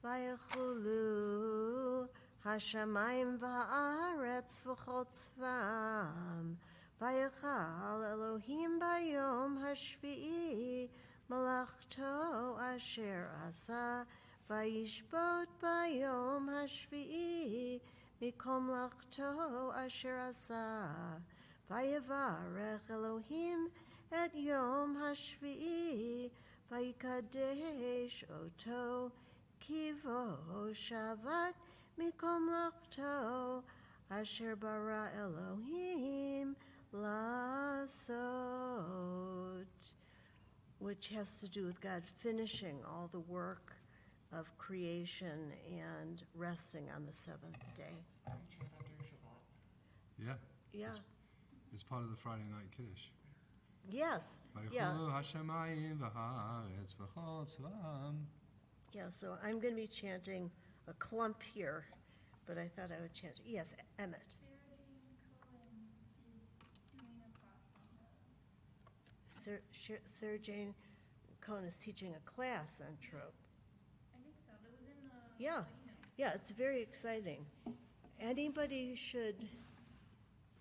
Vayachulu hashamayim va'aretz v'chol tzvam, vayachal Elohim bayom hashvi'i, malachto asher asa, vayishbot bayom hashvi'i, mikom lachto asher asa, vayevarech Elohim et yom hashvi'i, vayikadesh oto, kivo shavat mikom lachto, asher bara Elohim lasot, which has to do with God finishing all the work of creation and resting on the seventh day. Can you chant that during Shabbat? Yeah. Yeah. It's part of the Friday night Kiddush. Yes. Yeah. Vaychulu hashamayim v'haaretz v'chol tzvam. Yeah. So I'm going to be chanting a clump here, but I thought I would chant. Yes, Emmett. Sarah Jane Cohen is teaching a class on trope. I think so. That was in the Yeah. email. Yeah, it's very exciting. Anybody should.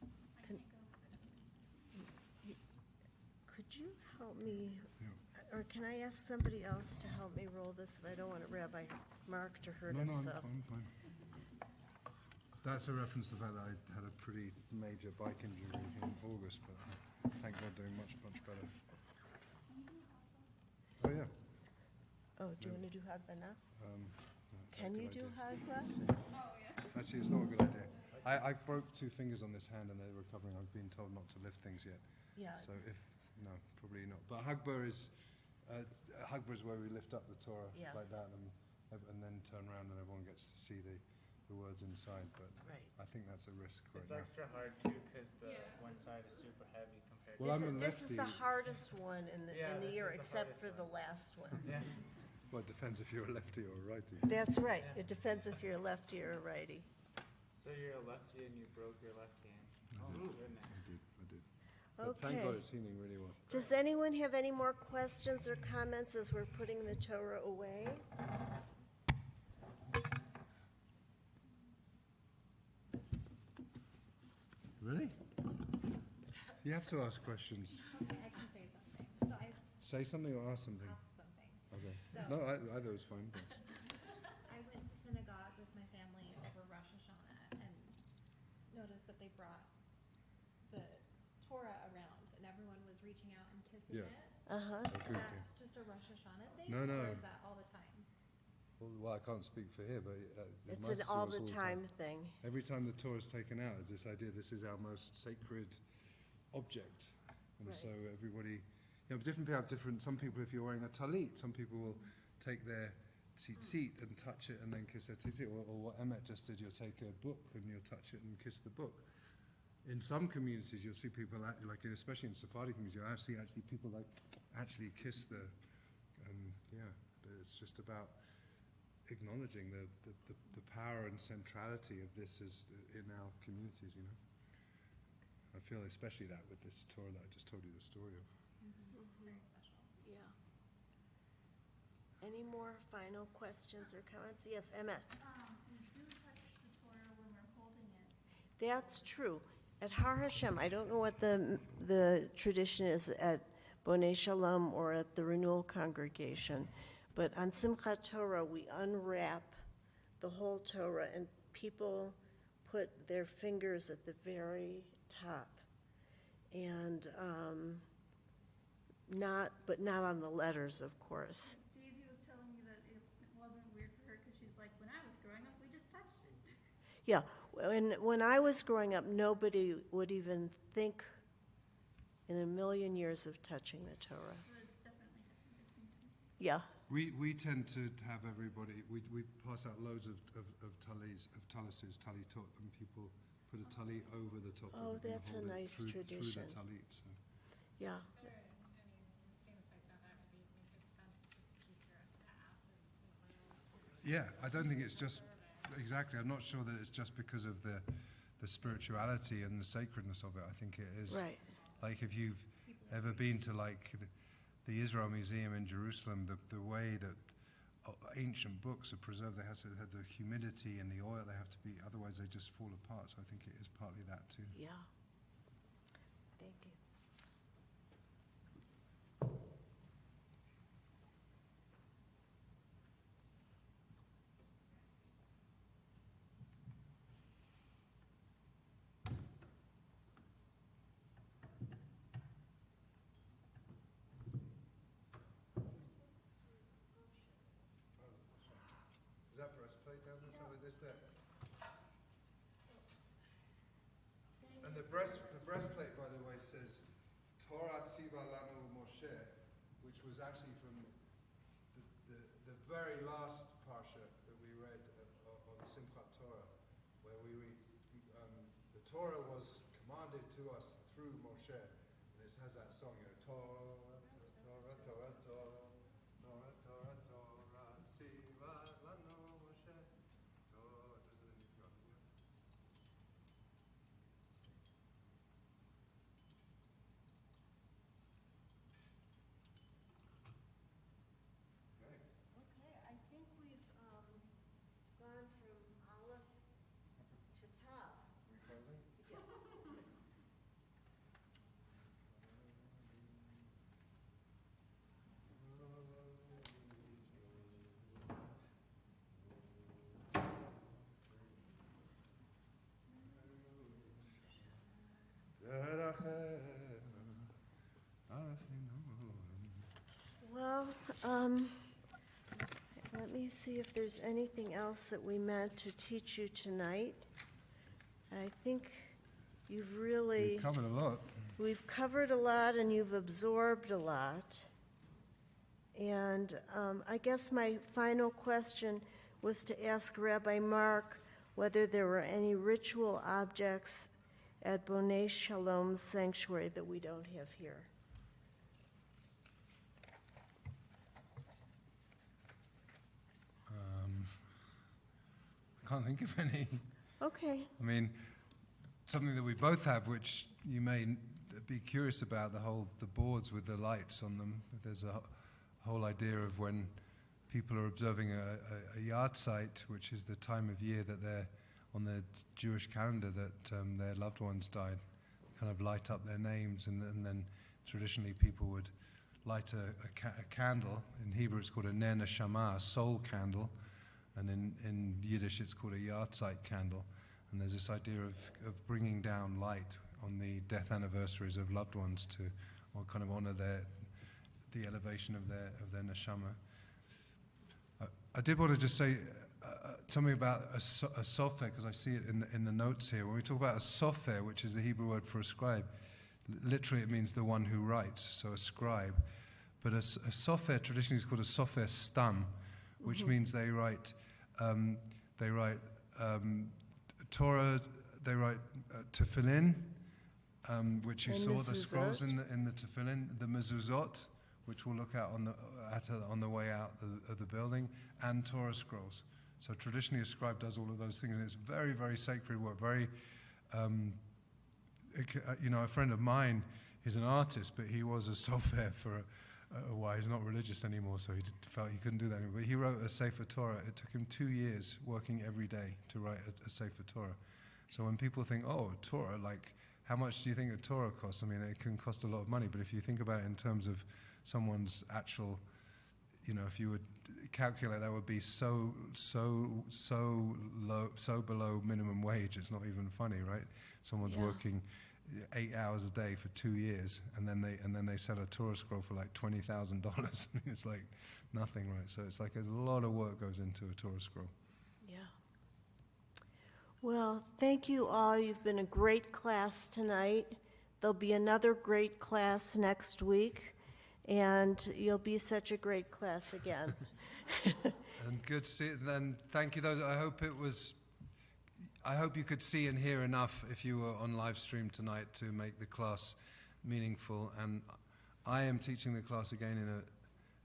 I can't go 'cause Could you help me, or can I ask somebody else to help me roll this? I don't want Rabbi Mark to hurt No, himself. I'm fine. That's a reference to the fact that I had a pretty major bike injury in August, but thank God doing much better. Oh, yeah. Oh, do you want to do Hagba now? That's Can a you good do idea. Hagba? Actually, it's not a good idea. I broke 2 fingers on this hand and they're recovering. I've been told not to lift things yet. Yeah. So no, probably not. But Hagba is where we lift up the Torah Yes. like that and then turn around and everyone gets to see the words inside. But Right. I think that's a risk right It's now. extra hard too because the one side is super heavy compared Well, to I'm a This is the lefty. hardest one in the Yeah, this year, is the except hardest for the one. last one. yeah. Well, it depends if you're a lefty or a righty. That's right. Yeah. It depends if you're a lefty or a righty. So you're a lefty and you broke your left hand. I Oh, did. goodness. I did. But thank God Okay. it's healing really well. Does anyone have any more questions or comments as we're putting the Torah away? Really? You have to ask questions. Okay, I can say something. So I Say something or ask something. ask something. Okay. So- No, either is fine. Thanks. I went to synagogue with my family over Rosh Hashanah and noticed that they brought the Torah around and everyone was reaching out and kissing Yeah. it. Uh-huh. Is Agreed. that just a Rosh Hashanah thing? No, no. Or is that all the time? Well, I can't speak for here, but It's most an all stores the time thing. Every time the Torah is taken out, is this idea this is our most sacred object, and Right. so everybody, different people have different. Some people, if you're wearing a talit, some people will take their tzitzit and touch it and then kiss their tzitzit, or what Emmet just did, you'll take a book and you'll touch it and kiss the book. In some communities, you'll see people especially in Sephardi communities, you'll actually people actually kiss the, but it's just about acknowledging the power and centrality of this is in our communities, I feel especially that with this Torah that I just told you the story of. Very special. Yeah. Any more final questions or comments? Yes, Emmett. We do touch the Torah when we're holding it. That's true. At Har HaShem, I don't know what the tradition is at Bonei Shalom or at the Renewal Congregation, but on Simchat Torah, we unwrap the whole Torah and people put their fingers at the very top. And not on the letters, of course. Daisy was telling me that it wasn't weird for her because she's like, when I was growing up, we just touched it. Yeah, when I was growing up, nobody would even think in a million years of touching the Torah. So it's definitely different. Yeah, We tend to have everybody, we pass out loads of talises, talitot, and people put a tali over the top Oh, of it and that's a hold it nice through tradition. the talit. So. yeah. It seems like that would make good sense just to keep your acids and oils. Yeah, I don't think it's just, exactly, I'm not sure that it's just because of the spirituality and the sacredness of it. I think it is, Right. like if you've ever been to the Israel Museum in Jerusalem, the way that ancient books are preserved, they have to have the humidity and the oil, they have to be, otherwise they just fall apart. So I think it is partly that too. Yeah. Thank you. Is that breastplate down there? Something like this there? And the breastplate, by the way, says Torah Tziva Lanu Moshe, which was actually from the very last parsha that we read on Simchat Torah, where we read the Torah was commanded to us through Moshe, and it has that song, you know, Torah, Torah, Torah, Torah, Torah, Torah, Torah, Tziva Lanu Moshe, Torah. Doesn't it go? Okay. Okay, I think we've gone from Aleph to Tav. We closing? Yes. Well, let me see if there's anything else that we meant to teach you tonight. I think you've really, We've covered a lot. we've covered a lot and you've absorbed a lot. And I guess my final question was to ask Rabbi Mark whether there were any ritual objects at Bonei Shalom's sanctuary that we don't have here. I can't think of any. Okay. I mean, something that we both have, which you may be curious about, the boards with the lights on them. There's a whole idea of when people are observing a yard site, which is the time of year that they're on the Jewish calendar that their loved ones died, kind of light up their names, and then traditionally people would light a candle. In Hebrew it's called a ner neshama, a soul candle, and in Yiddish it's called a yard site candle. And there's this idea of bringing down light on the death anniversaries of loved ones to kind of honor the elevation of their neshama. I did want to just say something about a sofer, because I see it in the notes here. When we talk about a sofer, which is the Hebrew word for a scribe, literally it means the one who writes, so a scribe. But a sofer traditionally is called a sofer stam, which means they write Torah, they write tefillin, which you And saw, the mezuzot. scrolls in the tefillin, the mezuzot, which we'll look at on the way out of the building, and Torah scrolls. So traditionally a scribe does all of those things, and it's very, very sacred work. Very, a friend of mine is an artist, but he was a sofer for a while. He's not religious anymore, so he felt he couldn't do that anymore. But he wrote a Sefer Torah. It took him 2 years working every day to write a Sefer Torah. So when people think, oh, Torah, like, how much do you think a Torah costs? I mean, it can cost a lot of money, but if you think about it in terms of someone's actual, if you would calculate, that would be so low, so below minimum wage, it's not even funny, right? Someone's working 8 hours a day for 2 years, and then they sell a Torah scroll for like $20,000. I mean, it's like nothing, right? So it's like there's a lot of work goes into a Torah scroll. Yeah. Well, thank you all. You've been a great class tonight. There'll be another great class next week, and you'll be such a great class again. And good to see it. Then thank you those. I hope you could see and hear enough if you were on live stream tonight to make the class meaningful. And I am teaching the class again in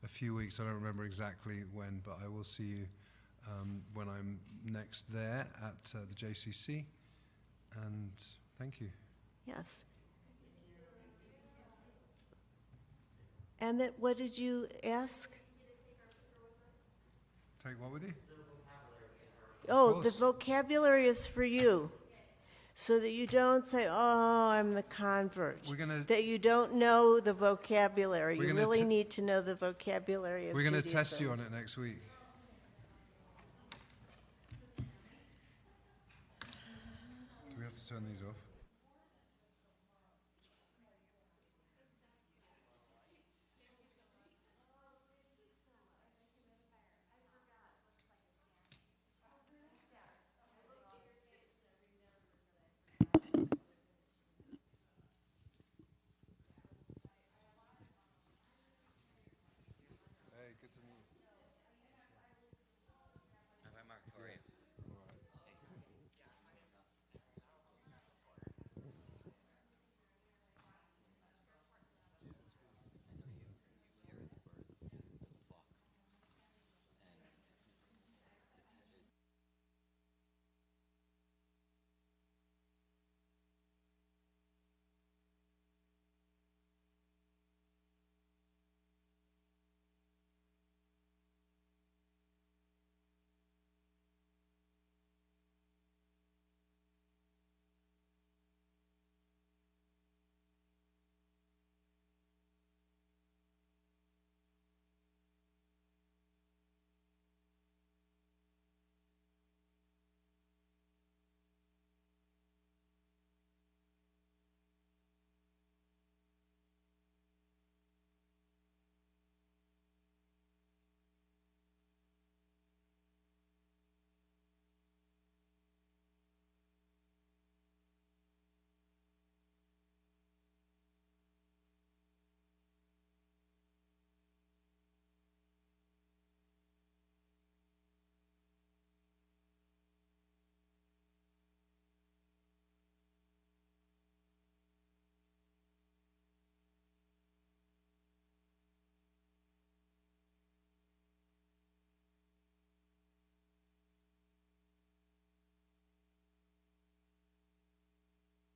a few weeks. I don't remember exactly when, but I will see you when I'm next there at the JCC. And thank you. Yes. Emmett, what did you ask? Take what with you? Oh, the course. vocabulary is for you. So that you don't say, oh, I'm the convert. We're gonna- That you don't know the vocabulary. We're You gonna really t- need to know the vocabulary of We're going to Judaism. test you on it next week. Do we have to turn these off?